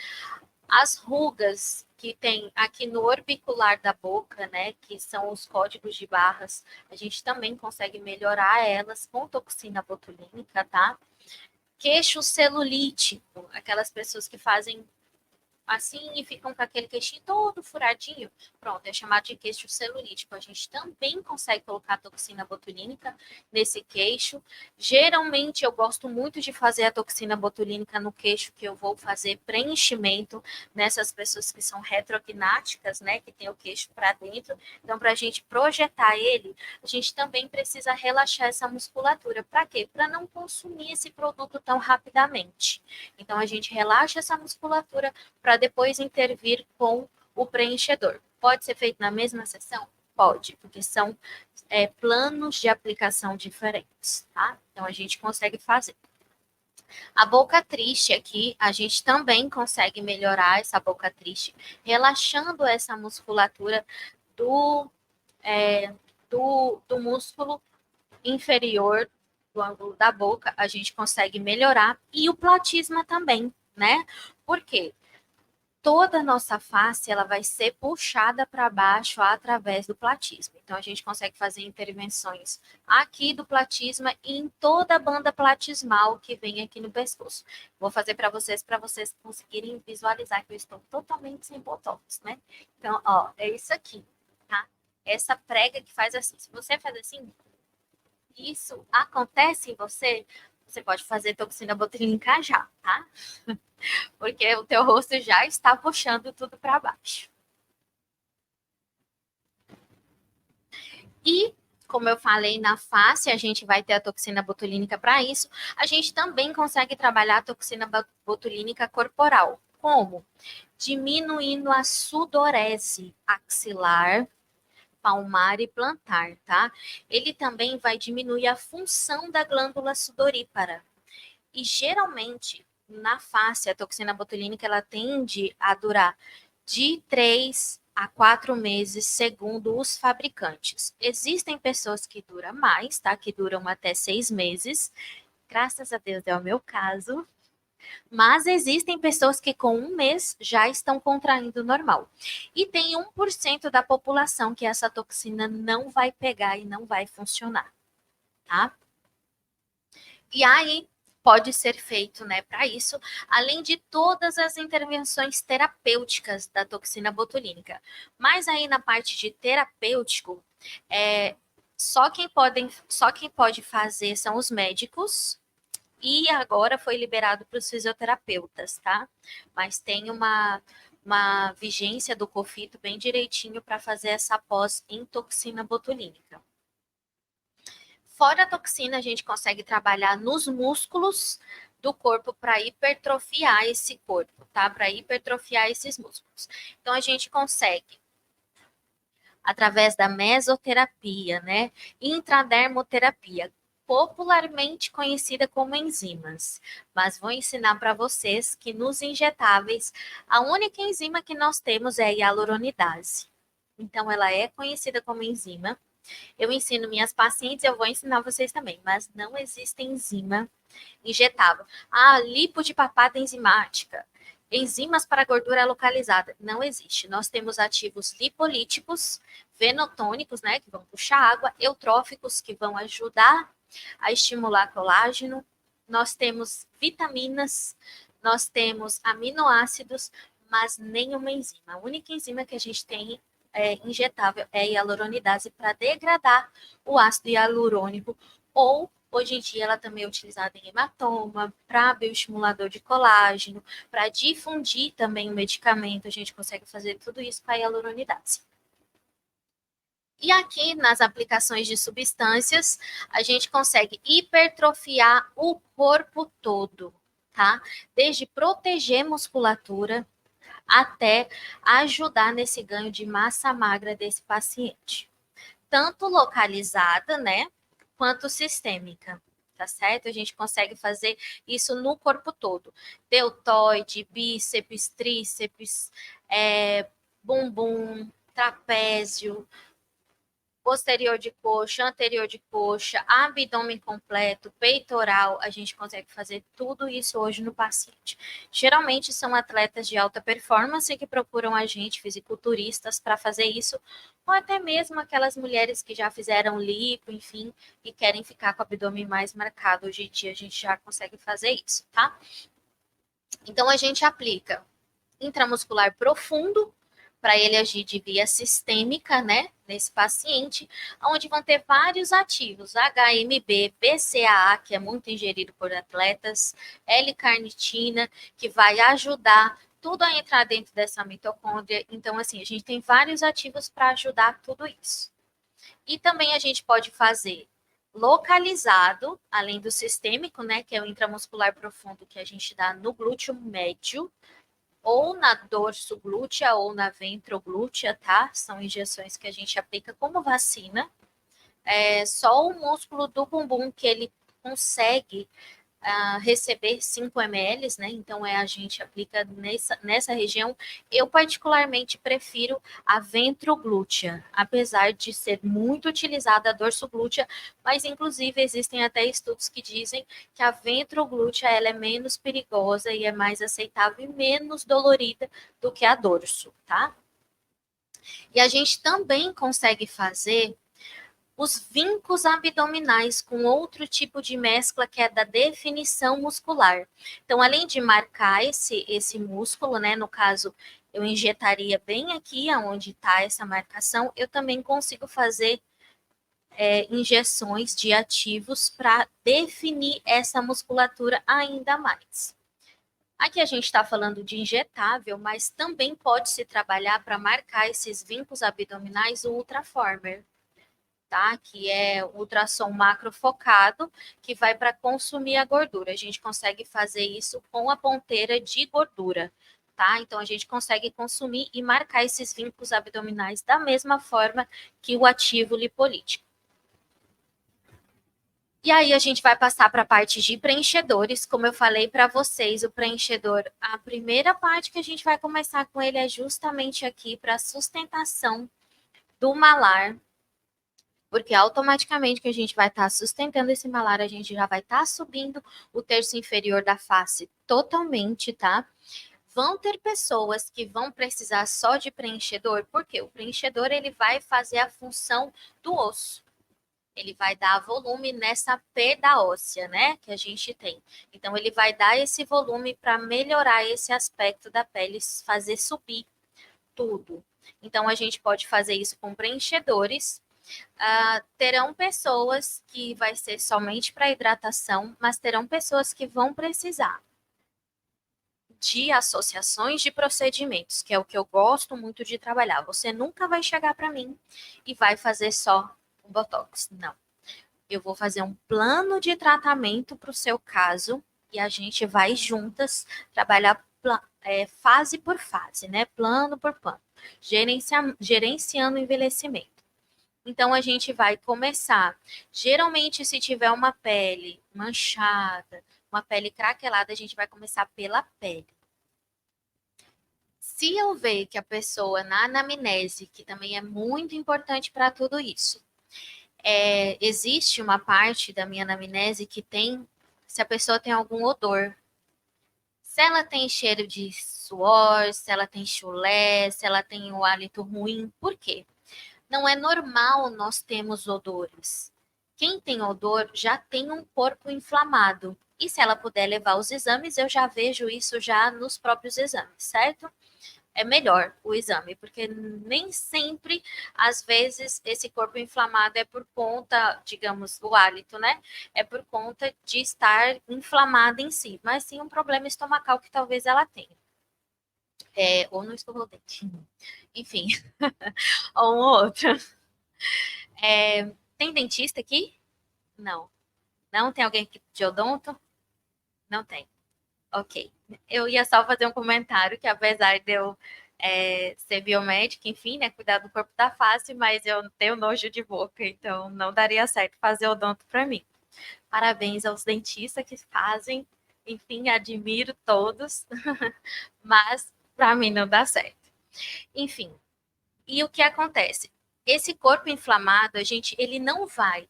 As rugas que tem aqui no orbicular da boca, né? Que são os códigos de barras, a gente também consegue melhorar elas com toxina botulínica, tá? Queixo celulítico, aquelas pessoas que fazem assim e ficam com aquele queixinho todo furadinho, pronto, é chamado de queixo celulítico. A gente também consegue colocar toxina botulínica nesse queixo. Geralmente eu gosto muito de fazer a toxina botulínica no queixo, que eu vou fazer preenchimento nessas pessoas que são retrognáticas, né, que tem o queixo para dentro. Então, para a gente projetar ele, a gente também precisa relaxar essa musculatura. Para quê? Para não consumir esse produto tão rapidamente. Então, a gente relaxa essa musculatura para depois intervir com o preenchedor. Pode ser feito na mesma sessão? Pode, porque são planos de aplicação diferentes, tá? Então, a gente consegue fazer. A boca triste aqui, a gente também consegue melhorar essa boca triste, relaxando essa musculatura do, do músculo inferior do ângulo da boca, a gente consegue melhorar. E o platisma também, né? Por quê? Toda a nossa face ela vai ser puxada para baixo através do platisma. Então, a gente consegue fazer intervenções aqui do platisma e em toda a banda platismal que vem aqui no pescoço. Vou fazer para vocês conseguirem visualizar que eu estou totalmente sem botox, né? Então, ó, é isso aqui, tá? Essa prega que faz assim. Se você faz assim, isso acontece em você, você pode fazer toxina botulínica já, tá? Porque o teu rosto já está puxando tudo para baixo. E, como eu falei, na face a gente vai ter a toxina botulínica para isso. A gente também consegue trabalhar a toxina botulínica corporal. Como? Diminuindo a sudorese axilar, palmar e plantar, tá? Ele também vai diminuir a função da glândula sudorípara. E geralmente, na face, a toxina botulínica ela tende a durar de 3 a 4 meses, segundo os fabricantes. Existem pessoas que duram mais, tá? Que duram até 6 meses. Graças a Deus é o meu caso. Mas existem pessoas que com um mês já estão contraindo normal. E tem 1% da população que essa toxina não vai pegar e não vai funcionar, tá? E aí pode ser feito, né, para isso, além de todas as intervenções terapêuticas da toxina botulínica. Mas aí na parte de terapêutico, só quem pode fazer são os médicos. E agora foi liberado para os fisioterapeutas, tá? Mas tem uma vigência do COFITO bem direitinho para fazer essa pós em toxina botulínica. Fora a toxina, a gente consegue trabalhar nos músculos do corpo para hipertrofiar esse corpo, tá? Para hipertrofiar esses músculos. Então, a gente consegue, através da mesoterapia, né? Intradermoterapia, popularmente conhecida como enzimas. Mas vou ensinar para vocês que nos injetáveis, a única enzima que nós temos é a hialuronidase. Então, ela é conhecida como enzima. Eu ensino minhas pacientes, eu vou ensinar vocês também, mas não existe enzima injetável. Ah, lipo de papada enzimática. Enzimas para gordura localizada. Não existe. Nós temos ativos lipolíticos, venotônicos, né, que vão puxar água, eutróficos, que vão ajudar a estimular colágeno. Nós temos vitaminas, nós temos aminoácidos, mas nenhuma enzima. A única enzima que a gente tem injetável é a hialuronidase para degradar o ácido hialurônico, ou hoje em dia ela também é utilizada em hematoma, para bioestimulador de colágeno, para difundir também o medicamento, a gente consegue fazer tudo isso com a hialuronidase. E aqui nas aplicações de substâncias, a gente consegue hipertrofiar o corpo todo, tá? Desde proteger musculatura até ajudar nesse ganho de massa magra desse paciente. Tanto localizada, né, quanto sistêmica, tá certo? A gente consegue fazer isso no corpo todo. Deltoide, bíceps, tríceps, bumbum, trapézio, posterior de coxa, anterior de coxa, abdômen completo, peitoral, a gente consegue fazer tudo isso hoje no paciente. Geralmente são atletas de alta performance que procuram a gente, fisiculturistas, para fazer isso, ou até mesmo aquelas mulheres que já fizeram lipo, enfim, e querem ficar com o abdômen mais marcado. Hoje em dia a gente já consegue fazer isso, tá? Então a gente aplica intramuscular profundo, para ele agir de via sistêmica, né, nesse paciente, onde vão ter vários ativos, HMB, BCAA, que é muito ingerido por atletas, L-carnitina, que vai ajudar tudo a entrar dentro dessa mitocôndria. Então, assim, a gente tem vários ativos para ajudar tudo isso. E também a gente pode fazer localizado, além do sistêmico, né, que é o intramuscular profundo que a gente dá no glúteo médio, ou na dorso glútea ou na ventroglútea, tá? São injeções que a gente aplica como vacina. É só o músculo do bumbum que ele consegue receber 5 ml, né? Então a gente aplica nessa região. Eu particularmente prefiro a ventroglútea, apesar de ser muito utilizada a dorsoglútea, mas inclusive existem até estudos que dizem que a ventroglútea ela é menos perigosa e é mais aceitável e menos dolorida do que a dorso, tá? E a gente também consegue fazer os vincos abdominais com outro tipo de mescla que é da definição muscular. Então, além de marcar esse músculo, né, no caso, eu injetaria bem aqui onde está essa marcação, eu também consigo fazer injeções de ativos para definir essa musculatura ainda mais. Aqui a gente está falando de injetável, mas também pode se trabalhar para marcar esses vincos abdominais o ultraformer, tá? Que é o ultrassom macrofocado, que vai para consumir a gordura. A gente consegue fazer isso com a ponteira de gordura, tá? Então a gente consegue consumir e marcar esses vincos abdominais da mesma forma que o ativo lipolítico. E aí a gente vai passar para a parte de preenchedores. Como eu falei para vocês, o preenchedor, a primeira parte que a gente vai começar com ele é justamente aqui para sustentação do malar, porque automaticamente que a gente vai estar sustentando esse malar, a gente já vai estar subindo o terço inferior da face totalmente, tá? Vão ter pessoas que vão precisar só de preenchedor, porque o preenchedor ele vai fazer a função do osso. Ele vai dar volume nessa perda óssea, né, que a gente tem. Então ele vai dar esse volume para melhorar esse aspecto da pele, fazer subir tudo. Então a gente pode fazer isso com preenchedores. Terão pessoas que vai ser somente para hidratação, mas terão pessoas que vão precisar de associações de procedimentos, que é o que eu gosto muito de trabalhar. Você nunca vai chegar para mim e vai fazer só o Botox. Não. Eu vou fazer um plano de tratamento para o seu caso e a gente vai juntas trabalhar fase por fase, né? Plano por plano, gerenciando o envelhecimento. Então, a gente vai começar. Geralmente, se tiver uma pele manchada, uma pele craquelada, a gente vai começar pela pele. Se eu ver que a pessoa na anamnese, que também é muito importante para tudo isso, existe uma parte da minha anamnese que tem, se a pessoa tem algum odor. Se ela tem cheiro de suor, se ela tem chulé, se ela tem o hálito ruim, por quê? Não é normal nós termos odores. Quem tem odor já tem um corpo inflamado. E se ela puder levar os exames, eu já vejo isso já nos próprios exames, certo? É melhor o exame, porque nem sempre, às vezes, esse corpo inflamado é por conta, digamos, o hálito, né? É por conta de estar inflamada em si, mas sim um problema estomacal que talvez ela tenha. Ou não escovou o dente. Enfim, ou um outro. Tem dentista aqui? Não. Não? Tem alguém de odonto? Não tem. Ok. Eu ia só fazer um comentário que apesar de eu ser biomédica, enfim, né, cuidar do corpo da face, mas eu tenho nojo de boca, então não daria certo fazer odonto para mim. Parabéns aos dentistas que fazem, enfim, admiro todos, mas para mim não dá certo. Enfim, e o que acontece? Esse corpo inflamado, ele não vai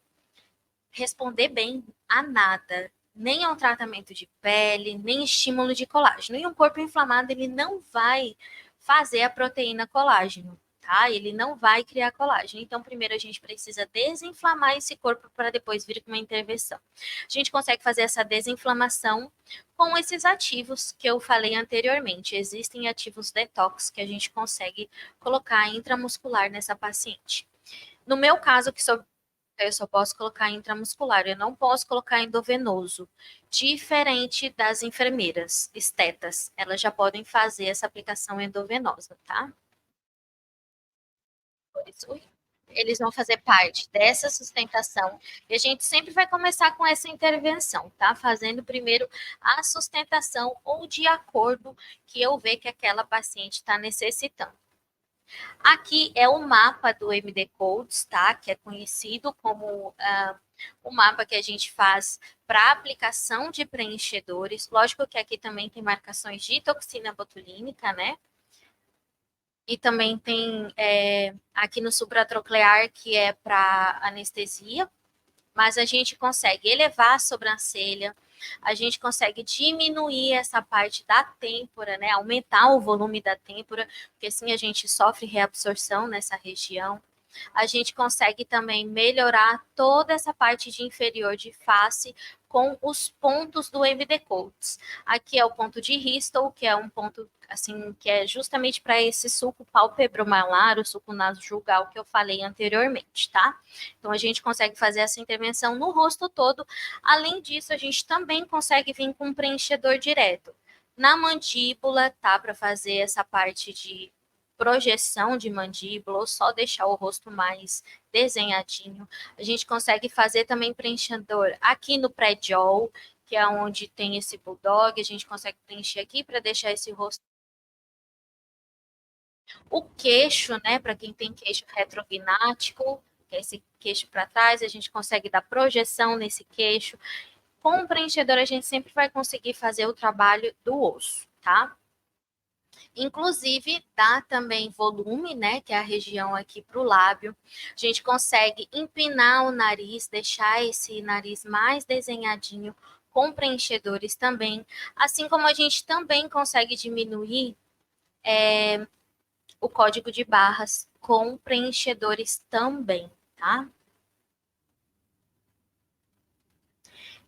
responder bem a nada, nem a um tratamento de pele, nem estímulo de colágeno. E um corpo inflamado, ele não vai fazer a proteína colágeno, tá? Ele não vai criar colágeno. Então, primeiro a gente precisa desinflamar esse corpo para depois vir com uma intervenção. A gente consegue fazer essa desinflamação com esses ativos que eu falei anteriormente. Existem ativos detox que a gente consegue colocar intramuscular nessa paciente. No meu caso, eu só posso colocar intramuscular, eu não posso colocar endovenoso. Diferente das enfermeiras estetas, elas já podem fazer essa aplicação endovenosa, tá? Por isso, eles vão fazer parte dessa sustentação e a gente sempre vai começar com essa intervenção, tá? Fazendo primeiro a sustentação ou de acordo que eu ver que aquela paciente está necessitando. Aqui é o mapa do MD Codes, tá? Que é conhecido como o mapa que a gente faz para aplicação de preenchedores. Lógico que aqui também tem marcações de toxina botulínica, né? E também tem aqui no supratroclear, que é para anestesia, mas a gente consegue elevar a sobrancelha, a gente consegue diminuir essa parte da têmpora, né? Aumentar o volume da têmpora, porque assim a gente sofre reabsorção nessa região. A gente consegue também melhorar toda essa parte de inferior de face com os pontos do MD Coats. Aqui é o ponto de Histol, que é um ponto assim que é justamente para esse suco palpebromalar, o suco nasojugal que eu falei anteriormente, tá? Então a gente consegue fazer essa intervenção no rosto todo. Além disso, a gente também consegue vir com um preenchedor direto na mandíbula, tá? Para fazer essa parte de projeção de mandíbula ou só deixar o rosto mais desenhadinho. A gente consegue fazer também preenchedor aqui no pré-jaw, que é onde tem esse bulldog, a gente consegue preencher aqui para deixar esse rosto. O queixo, né, para quem tem queixo retrognático, que é esse queixo para trás, a gente consegue dar projeção nesse queixo. Com o preenchedor, a gente sempre vai conseguir fazer o trabalho do osso, tá? Inclusive, dá também volume, né, que é a região aqui para o lábio. A gente consegue empinar o nariz, deixar esse nariz mais desenhadinho, com preenchedores também. Assim como a gente também consegue diminuir o código de barras com preenchedores também, tá?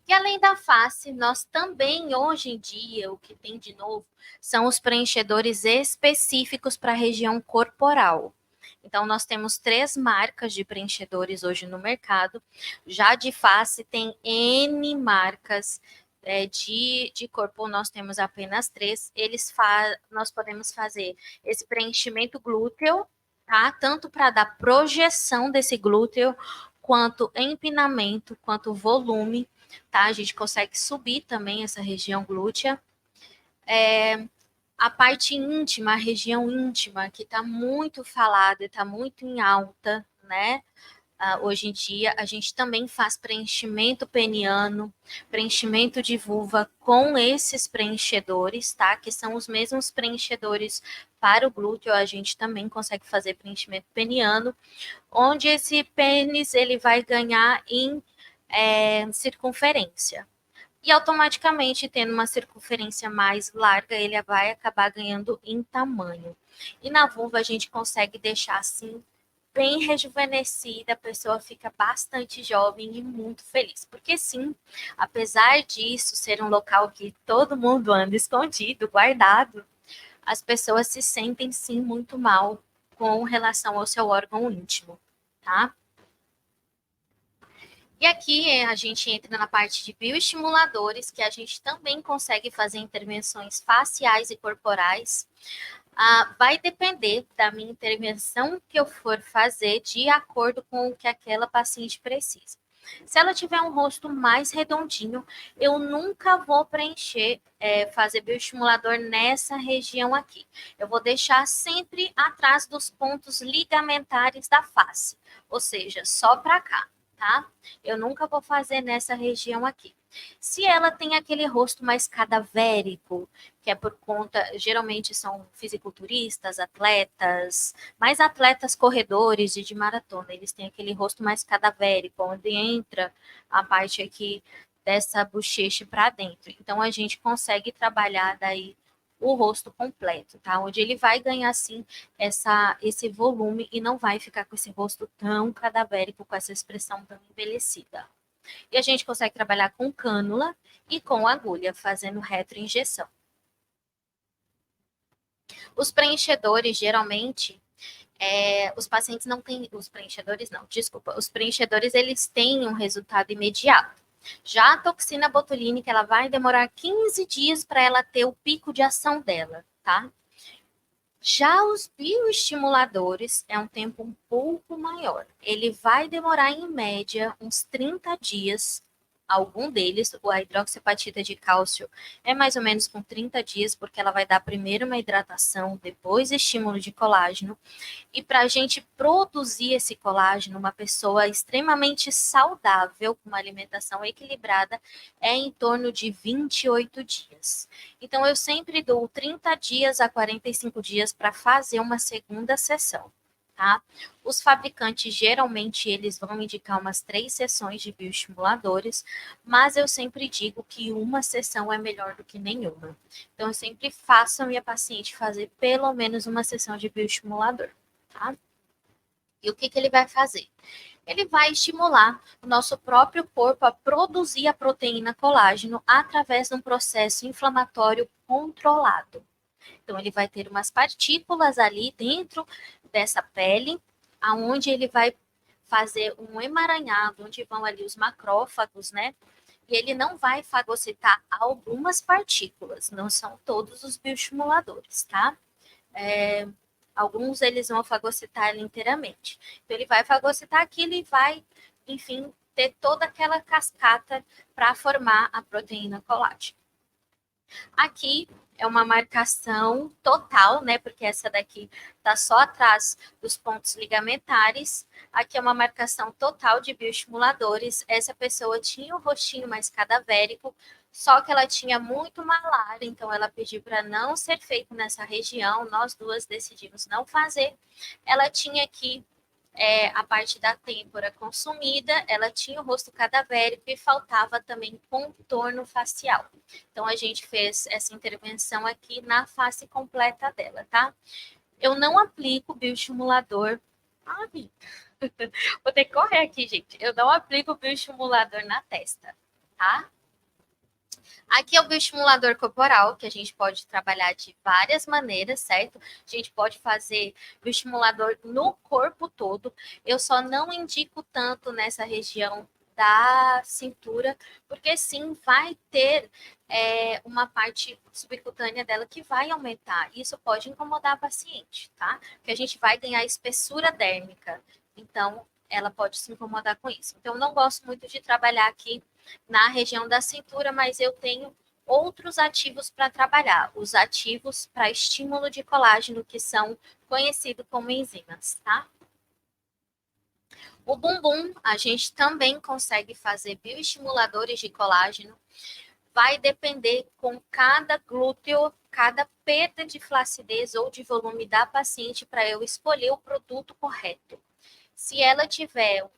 E além da face, nós também, hoje em dia, o que tem de novo são os preenchedores específicos para a região corporal. Então, nós temos 3 marcas de preenchedores hoje no mercado. Já de face, tem N marcas. De corpo, nós temos apenas 3. Nós podemos fazer esse preenchimento glúteo, tá? Tanto para dar projeção desse glúteo, quanto empinamento, quanto volume, tá? A gente consegue subir também essa região glútea. A parte íntima, a região íntima, que está muito falada, está muito em alta, né? Hoje em dia, a gente também faz preenchimento peniano, preenchimento de vulva com esses preenchedores, tá? Que são os mesmos preenchedores para o glúteo, a gente também consegue fazer preenchimento peniano, onde esse pênis ele vai ganhar em circunferência. E automaticamente, tendo uma circunferência mais larga, ele vai acabar ganhando em tamanho. E na vulva a gente consegue deixar assim, bem rejuvenescida, a pessoa fica bastante jovem e muito feliz. Porque sim, apesar disso ser um local que todo mundo anda escondido, guardado, as pessoas se sentem sim muito mal com relação ao seu órgão íntimo, tá? E aqui a gente entra na parte de bioestimuladores, que a gente também consegue fazer intervenções faciais e corporais. Vai depender da minha intervenção que eu for fazer de acordo com o que aquela paciente precisa. Se ela tiver um rosto mais redondinho, eu nunca vou preencher, fazer bioestimulador nessa região aqui. Eu vou deixar sempre atrás dos pontos ligamentares da face, ou seja, só para cá, tá? Eu nunca vou fazer nessa região aqui. Se ela tem aquele rosto mais cadavérico, que é por conta, geralmente são fisiculturistas, atletas, mais atletas corredores de maratona, eles têm aquele rosto mais cadavérico, onde entra a parte aqui dessa bochecha para dentro. Então a gente consegue trabalhar daí o rosto completo, tá? Onde ele vai ganhar, sim, esse volume e não vai ficar com esse rosto tão cadavérico, com essa expressão tão envelhecida. E a gente consegue trabalhar com cânula e com agulha, fazendo retroinjeção. Os preenchedores, geralmente, os pacientes não têm, os preenchedores não, desculpa, os preenchedores eles têm um resultado imediato. Já a toxina botulínica, ela vai demorar 15 dias para ela ter o pico de ação dela, tá? Já os bioestimuladores é um tempo um pouco maior. Ele vai demorar, em média, uns 30 dias. Algum deles, a hidroxiapatita de cálcio, é mais ou menos com 30 dias, porque ela vai dar primeiro uma hidratação, depois estímulo de colágeno. E para a gente produzir esse colágeno, uma pessoa extremamente saudável, com uma alimentação equilibrada, é em torno de 28 dias. Então, eu sempre dou 30 dias a 45 dias para fazer uma segunda sessão. Tá? Os fabricantes, geralmente, eles vão indicar umas 3 sessões de bioestimuladores, mas eu sempre digo que uma sessão é melhor do que nenhuma. Então, eu sempre faço a minha paciente fazer pelo menos uma sessão de bioestimulador. Tá? E o que ele vai fazer? Ele vai estimular o nosso próprio corpo a produzir a proteína colágeno através de um processo inflamatório controlado. Então, ele vai ter umas partículas ali dentro dessa pele, aonde ele vai fazer um emaranhado, onde vão ali os macrófagos, né? E ele não vai fagocitar algumas partículas, não são todos os bioestimuladores, tá? Alguns eles vão fagocitar ele inteiramente. Então, ele vai fagocitar aquilo e vai, enfim, ter toda aquela cascata para formar a proteína colágeno. Aqui é uma marcação total, né? Porque essa daqui está só atrás dos pontos ligamentares. Aqui é uma marcação total de bioestimuladores. Essa pessoa tinha o rostinho mais cadavérico, só que ela tinha muito malária, então ela pediu para não ser feito nessa região. Nós duas decidimos não fazer. Ela tinha aqui a parte da têmpora consumida, ela tinha o rosto cadavérico e faltava também contorno facial. Então, a gente fez essa intervenção aqui na face completa dela, tá? Eu não aplico bioestimulador. Ai, vou ter que correr aqui, gente. Eu não aplico bioestimulador na testa, tá? Aqui é o bioestimulador corporal, que a gente pode trabalhar de várias maneiras, certo? A gente pode fazer bioestimulador no corpo todo. Eu só não indico tanto nessa região da cintura, porque sim, vai ter uma parte subcutânea dela que vai aumentar. Isso pode incomodar a paciente, tá? Porque a gente vai ganhar espessura dérmica. Então, ela pode se incomodar com isso. Então, eu não gosto muito de trabalhar aqui na região da cintura, mas eu tenho outros ativos para trabalhar, os ativos para estímulo de colágeno, que são conhecidos como enzimas, tá? O bumbum, a gente também consegue fazer bioestimuladores de colágeno, vai depender com cada glúteo, cada perda de flacidez ou de volume da paciente para eu escolher o produto correto. Se ela tiver um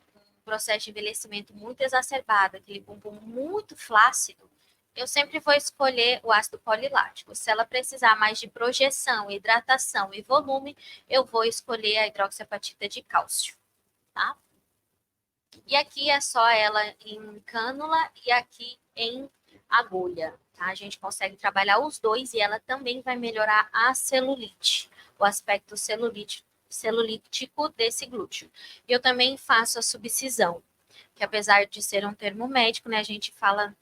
processo de envelhecimento muito exacerbado, aquele bumbum muito flácido, eu sempre vou escolher o ácido polilático. Se ela precisar mais de projeção, hidratação e volume, eu vou escolher a hidroxiapatita de cálcio, tá? E aqui é só ela em cânula e aqui em agulha, tá? A gente consegue trabalhar os dois e ela também vai melhorar a celulite, o aspecto celulítico desse glúteo. E eu também faço a subcisão, que apesar de ser um termo médico, né, a gente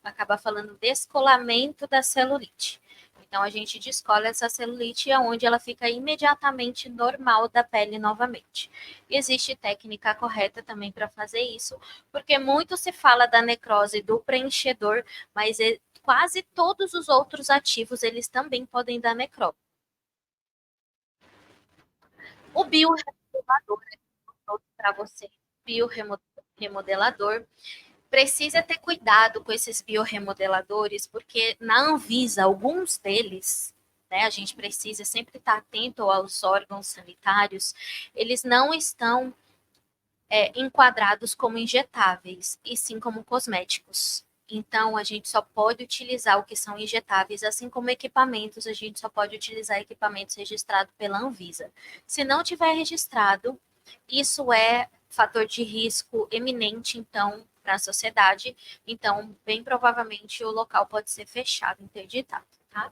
acaba falando descolamento da celulite. Então, a gente descola essa celulite onde ela fica imediatamente normal da pele novamente. E existe técnica correta também para fazer isso, porque muito se fala da necrose do preenchedor, mas quase todos os outros ativos, eles também podem dar necrose. O bioremodelador, para você, bioremodelador, precisa ter cuidado com esses bioremodeladores, porque na Anvisa, alguns deles, né, a gente precisa sempre estar atento aos órgãos sanitários, eles não estão enquadrados como injetáveis, e sim como cosméticos. Então, a gente só pode utilizar o que são injetáveis, assim como equipamentos, a gente só pode utilizar equipamentos registrados pela Anvisa. Se não tiver registrado, isso é fator de risco eminente, então, para a sociedade. Então, bem provavelmente, o local pode ser fechado, interditado, tá?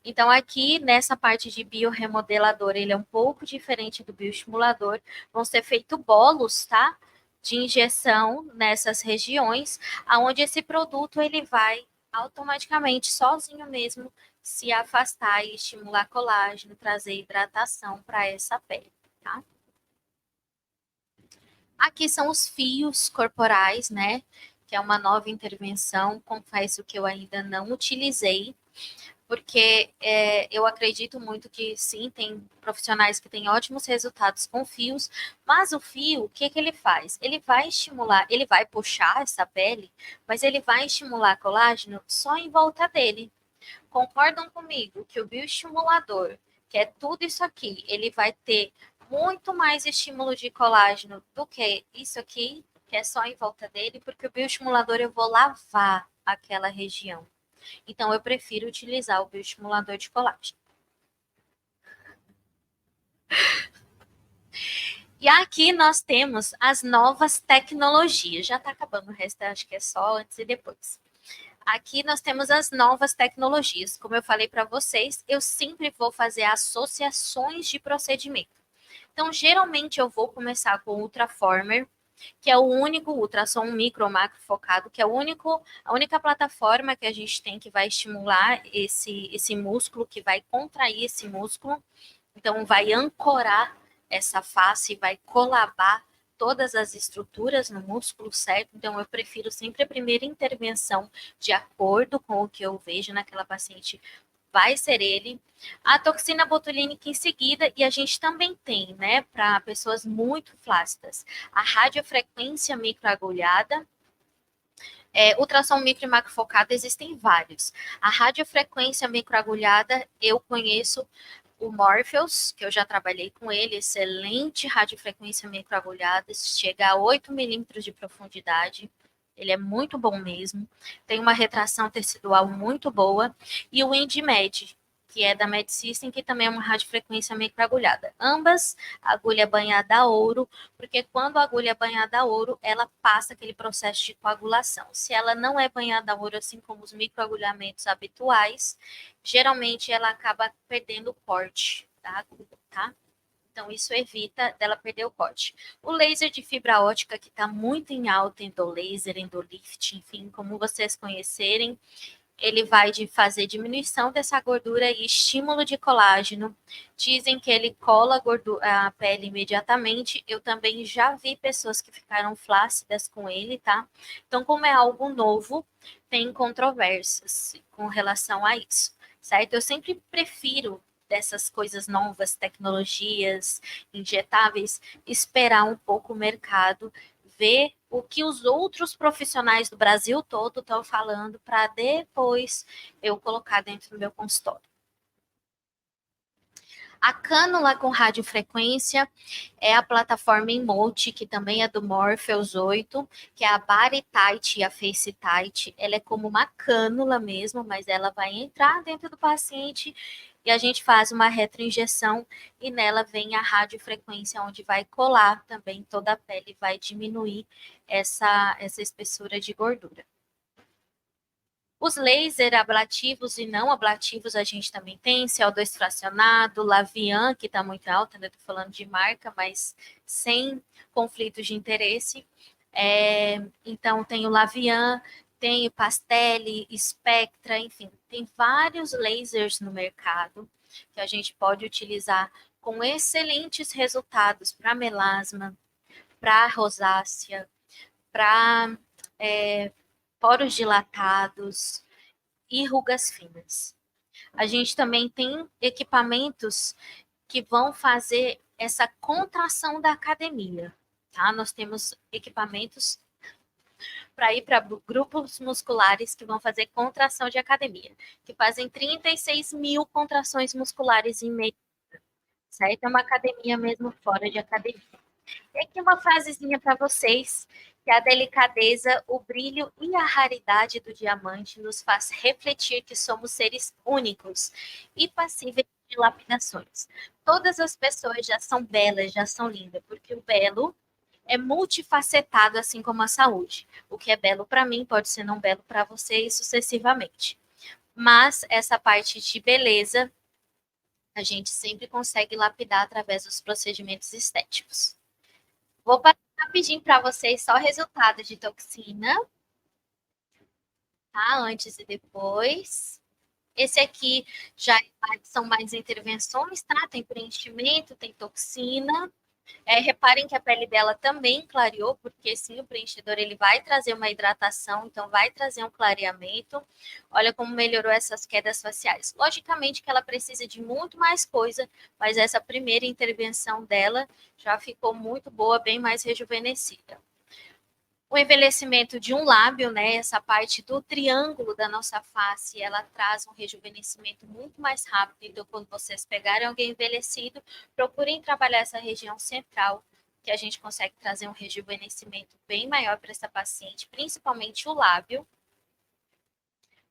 Então, aqui nessa parte de biorremodelador, ele é um pouco diferente do bioestimulador. Vão ser feitos bolos, tá? De injeção nessas regiões, aonde esse produto ele vai automaticamente, sozinho mesmo, se afastar e estimular colágeno, trazer hidratação para essa pele, tá? Aqui são os fios corporais, né? Que é uma nova intervenção. Confesso que eu ainda não utilizei, porque eu acredito muito que sim, tem profissionais que têm ótimos resultados com fios, mas o fio, o que ele faz? Ele vai estimular, ele vai puxar essa pele, mas ele vai estimular colágeno só em volta dele. Concordam comigo que o bioestimulador, que é tudo isso aqui, ele vai ter muito mais estímulo de colágeno do que isso aqui, que é só em volta dele, porque o bioestimulador eu vou lavar aquela região. Então, eu prefiro utilizar o bioestimulador de colágeno. E aqui nós temos as novas tecnologias. Já está acabando o resto, acho que é só antes e depois. Aqui nós temos as novas tecnologias. Como eu falei para vocês, eu sempre vou fazer associações de procedimento. Então, geralmente eu vou começar com o Ultraformer, que é o único ultrassom micro macro focado, que é a única plataforma que a gente tem que vai estimular esse músculo, que vai contrair esse músculo. Então, vai ancorar essa face, vai colabar todas as estruturas no músculo, certo? Então, eu prefiro sempre a primeira intervenção de acordo com o que eu vejo naquela paciente, vai ser ele. A toxina botulínica em seguida, e a gente também tem, né, para pessoas muito flácidas, a radiofrequência microagulhada. Ultrassom micro e macro focado existem vários. A radiofrequência microagulhada eu conheço o Morpheus, que eu já trabalhei com ele, excelente radiofrequência microagulhada, chega a 8 milímetros de profundidade. Ele é muito bom mesmo. Tem uma retração tecidual muito boa. E o IndiMed, que é da MedSystem, que também é uma radiofrequência microagulhada. Ambas, agulha banhada a ouro, porque quando a agulha é banhada a ouro, ela passa aquele processo de coagulação. Se ela não é banhada a ouro, assim como os microagulhamentos habituais, geralmente ela acaba perdendo o corte da agulha, tá? Então, isso evita dela perder o corte. O laser de fibra ótica, que está muito em alta, endolaser, endolift, enfim, como vocês conhecerem, ele vai fazer diminuição dessa gordura e estímulo de colágeno. Dizem que ele cola a pele imediatamente. Eu também já vi pessoas que ficaram flácidas com ele, tá? Então, como é algo novo, tem controvérsias com relação a isso, certo? Eu sempre prefiro dessas coisas novas, tecnologias injetáveis, esperar um pouco o mercado, ver o que os outros profissionais do Brasil todo estão falando para depois eu colocar dentro do meu consultório. A cânula com radiofrequência é a plataforma Emote, que também é do Morpheus 8, que é a Body Tight e a Face Tight. Ela é como uma cânula mesmo, mas ela vai entrar dentro do paciente e a gente faz uma retroinjeção e nela vem a radiofrequência, onde vai colar também toda a pele, vai diminuir essa espessura de gordura. Os laser ablativos e não ablativos a gente também tem, CO2 fracionado, Lavian, que está muito alta, né? Estou falando de marca, mas sem conflitos de interesse. Então, tem o Lavian, tem o Pastelli, Spectra, enfim, tem vários lasers no mercado que a gente pode utilizar com excelentes resultados para melasma, para rosácea, para poros dilatados e rugas finas. A gente também tem equipamentos que vão fazer essa contração da academia, tá? Nós temos equipamentos para ir para grupos musculares que vão fazer contração de academia, que fazem 36 mil contrações musculares em meio, certo? É uma academia mesmo fora de academia. E aqui uma frasezinha para vocês, que a delicadeza, o brilho e a raridade do diamante nos faz refletir que somos seres únicos e passíveis de lapidações. Todas as pessoas já são belas, já são lindas, porque o belo é multifacetado, assim como a saúde. O que é belo para mim pode ser não belo para você e sucessivamente. Mas essa parte de beleza a gente sempre consegue lapidar através dos procedimentos estéticos. Vou passar rapidinho para vocês só o resultado de toxina, tá? Antes e depois. Esse aqui já são mais intervenções, tá? Tem preenchimento, tem toxina. Reparem que a pele dela também clareou, porque sim, o preenchedor ele vai trazer uma hidratação, então vai trazer um clareamento. Olha como melhorou essas quedas faciais. Logicamente que ela precisa de muito mais coisa, mas essa primeira intervenção dela já ficou muito boa, bem mais rejuvenescida. O envelhecimento de um lábio, né, essa parte do triângulo da nossa face, ela traz um rejuvenescimento muito mais rápido. Então, quando vocês pegarem alguém envelhecido, procurem trabalhar essa região central, que a gente consegue trazer um rejuvenescimento bem maior para essa paciente, principalmente o lábio.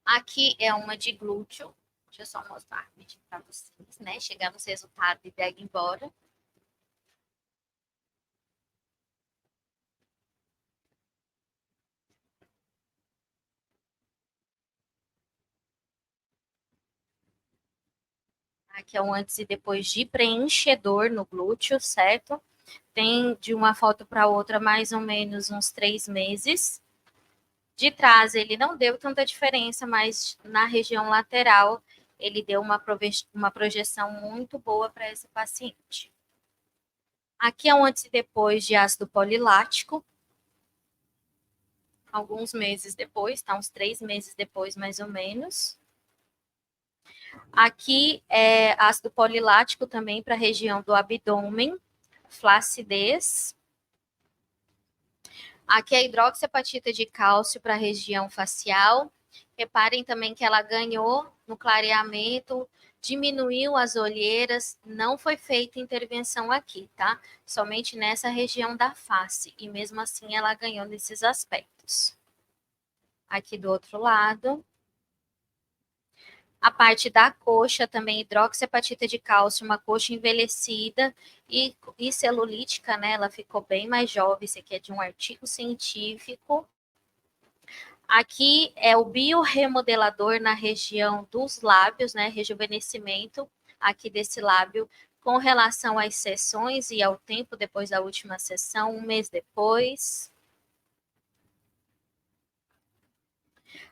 Aqui é uma de glúteo. Deixa eu só mostrar rapidinho para vocês, né? Chegar nos resultados e pega embora. Aqui é um antes e depois de preenchedor no glúteo, certo? Tem de uma foto para outra mais ou menos uns 3 meses. De trás ele não deu tanta diferença, mas na região lateral ele deu uma projeção muito boa para esse paciente. Aqui é um antes e depois de ácido polilático. Alguns meses depois, tá? Uns 3 meses depois, mais ou menos. Aqui é ácido polilático também para a região do abdômen, flacidez. Aqui é a hidroxiapatita de cálcio para a região facial. Reparem também que ela ganhou no clareamento, diminuiu as olheiras, não foi feita intervenção aqui, tá? Somente nessa região da face. E mesmo assim ela ganhou nesses aspectos. Aqui do outro lado. A parte da coxa também, hidroxiapatita de cálcio, uma coxa envelhecida e celulítica, né? Ela ficou bem mais jovem. Esse aqui é de um artigo científico. Aqui é o biorremodelador na região dos lábios, né? Rejuvenescimento aqui desse lábio com relação às sessões e ao tempo depois da última sessão, um mês depois.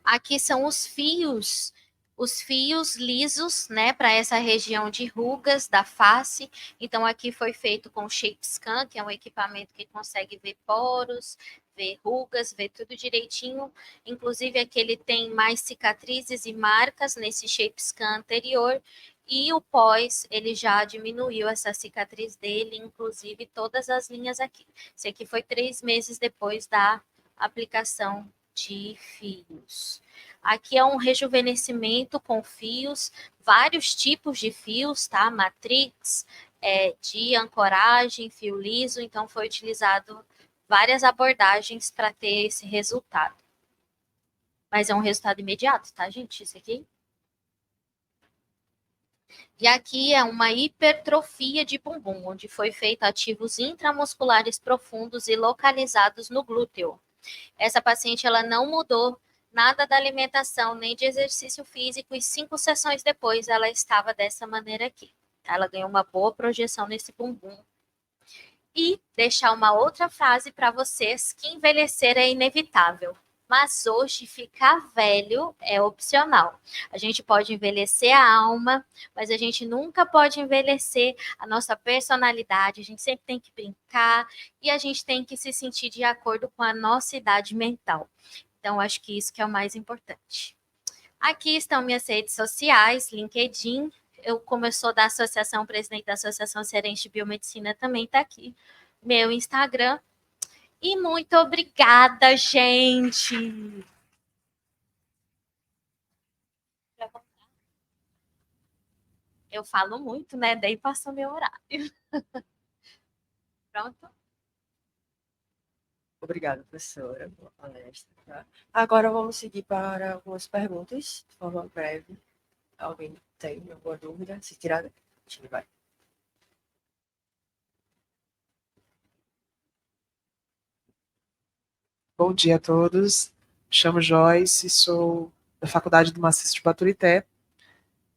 Aqui são os fios lisos, né, para essa região de rugas da face. Então, aqui foi feito com o Shape Scan, que é um equipamento que consegue ver poros, ver rugas, ver tudo direitinho. Inclusive, aqui ele tem mais cicatrizes e marcas nesse Shape Scan anterior. E o pós, ele já diminuiu essa cicatriz dele, inclusive todas as linhas aqui. Esse aqui foi 3 meses depois da aplicação de fios. Aqui é um rejuvenescimento com fios, vários tipos de fios, tá? Matrix, de ancoragem, fio liso, então foi utilizado várias abordagens para ter esse resultado. Mas é um resultado imediato, tá, gente? Isso aqui. E aqui é uma hipertrofia de bumbum, onde foi feito ativos intramusculares profundos e localizados no glúteo. Essa paciente ela não mudou nada da alimentação, nem de exercício físico, e 5 sessões depois ela estava dessa maneira aqui. Ela ganhou uma boa projeção nesse bumbum. E deixar uma outra frase para vocês, que envelhecer é inevitável. Mas hoje ficar velho é opcional. A gente pode envelhecer a alma, mas a gente nunca pode envelhecer a nossa personalidade. A gente sempre tem que brincar e a gente tem que se sentir de acordo com a nossa idade mental. Então, acho que isso que é o mais importante. Aqui estão minhas redes sociais, LinkedIn. Como eu sou da associação, presidente da Associação Cearense de Biomedicina, também está aqui. Meu Instagram. E muito obrigada, gente! Eu falo muito, né? Daí passou meu horário. Pronto. Obrigada, professora, pela palestra. Tá? Agora vamos seguir para algumas perguntas, de forma breve. Alguém tem alguma dúvida? Se tirar, a gente vai. Bom dia a todos. Me chamo Joyce, sou da Faculdade do Maciço de Baturité.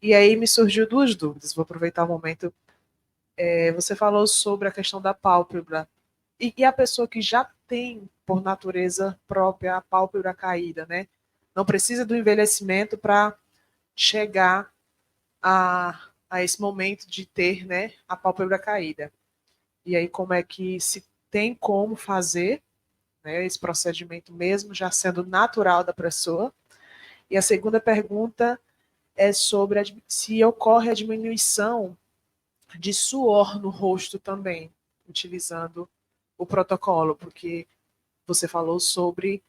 E aí me surgiu duas dúvidas. Vou aproveitar o momento. Você falou sobre a questão da pálpebra. E a pessoa que já tem, por natureza própria, a pálpebra caída, né? Não precisa do envelhecimento para chegar a esse momento de ter, né, a pálpebra caída. E aí como é que se tem como fazer, né, esse procedimento mesmo já sendo natural da pessoa? E a segunda pergunta é sobre se ocorre a diminuição de suor no rosto também, utilizando o protocolo, porque você falou sobre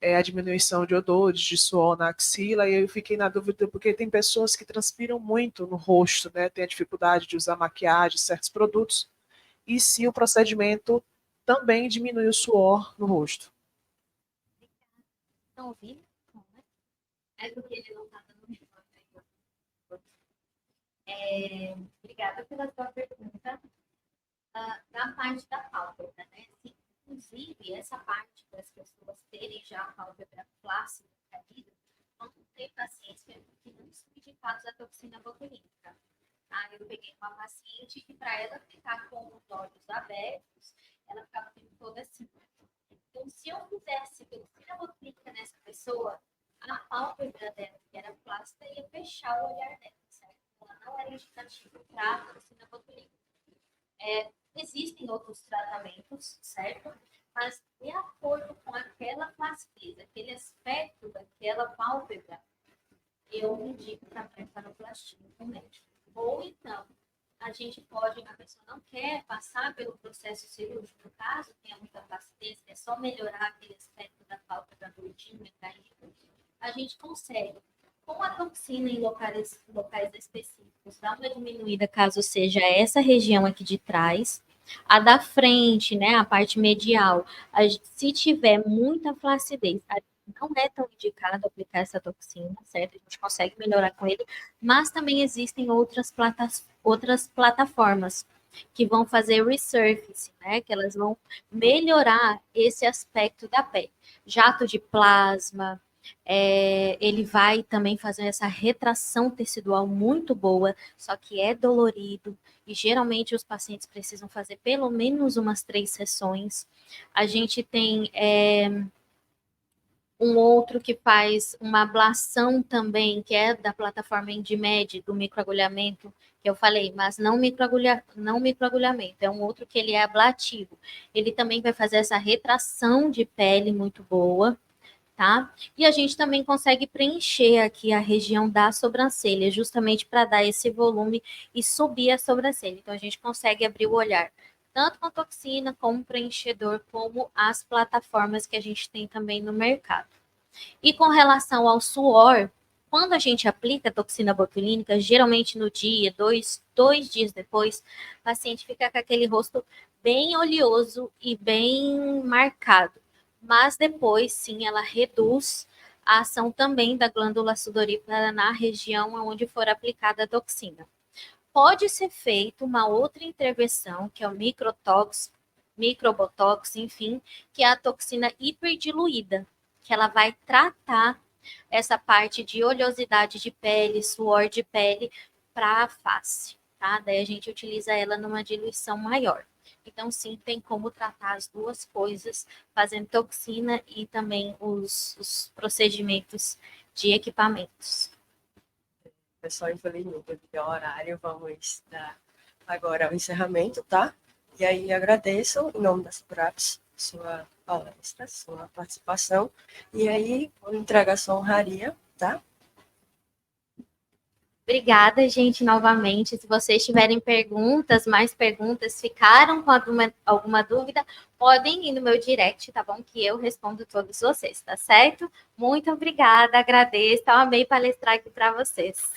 a diminuição de odores, de suor na axila, e eu fiquei na dúvida porque tem pessoas que transpiram muito no rosto, né, tem a dificuldade de usar maquiagem, certos produtos, e se o procedimento também diminui o suor no rosto. Estão ouvindo? É porque ele não está dando resposta. Obrigada pela sua pergunta. Da parte da pálpebra, né? Sim, inclusive, essa parte das pessoas terem já a pálpebra flácida, caída, vão ter pacientes que não são indicados a toxina botulínica. Tá? Eu peguei uma paciente que, para ela ficar com os olhos abertos, ela ficava tendo toda assim. Então, se eu fizesse toxina botulínica nessa pessoa, a pálpebra dela, que era plástica, ia fechar o olhar dela, certo? Ela não era indicativa para a toxina botulínica. Existem outros tratamentos, certo? Mas, de acordo com aquela placidez, aquele aspecto daquela pálpebra, eu indico para blepharoplastia com médico. Ou então, a gente pode, a pessoa não quer passar pelo processo cirúrgico, no caso, tem muita placidez, é só melhorar aquele aspecto da pálpebra gordinha, caída, a gente consegue, com a toxina em locais específicos, dar uma diminuída caso seja essa região aqui de trás, a da frente, né, a parte medial, se tiver muita flacidez, não é tão indicado aplicar essa toxina, certo? A gente consegue melhorar com ele, mas também existem outras plataformas que vão fazer resurface, né? Que elas vão melhorar esse aspecto da pele. Jato de plasma, ele vai também fazer essa retração tecidual muito boa, só que é dolorido, e geralmente os pacientes precisam fazer pelo menos umas 3 sessões. A gente tem um outro que faz uma ablação também, que é da plataforma Endimed, do microagulhamento, que eu falei, mas não microagulhamento, é um outro que ele é ablativo. Ele também vai fazer essa retração de pele muito boa, tá? E a gente também consegue preencher aqui a região da sobrancelha, justamente para dar esse volume e subir a sobrancelha. Então, a gente consegue abrir o olhar, tanto com toxina, como preenchedor, como as plataformas que a gente tem também no mercado. E com relação ao suor, quando a gente aplica a toxina botulínica, geralmente no dia, dois dias depois, o paciente fica com aquele rosto bem oleoso e bem marcado. Mas depois, sim, ela reduz a ação também da glândula sudorípara na região onde for aplicada a toxina. Pode ser feita uma outra intervenção, que é o microbotox, enfim, que é a toxina hiperdiluída, que ela vai tratar essa parte de oleosidade de pele, suor de pele para a face, tá? Daí a gente utiliza ela numa diluição maior. Então, sim, tem como tratar as duas coisas, fazendo toxina e também os procedimentos de equipamentos. Pessoal, infelizmente, eu vi o horário, vamos dar agora o encerramento, tá? E aí agradeço, em nome das PRAPS, sua palestra, sua participação. E aí, vou entregar sua honraria, tá? Obrigada, gente, novamente. Se vocês tiverem perguntas, mais perguntas, ficaram com alguma dúvida, podem ir no meu direct, tá bom? Que eu respondo todos vocês, tá certo? Muito obrigada, agradeço. Eu amei palestrar aqui para vocês.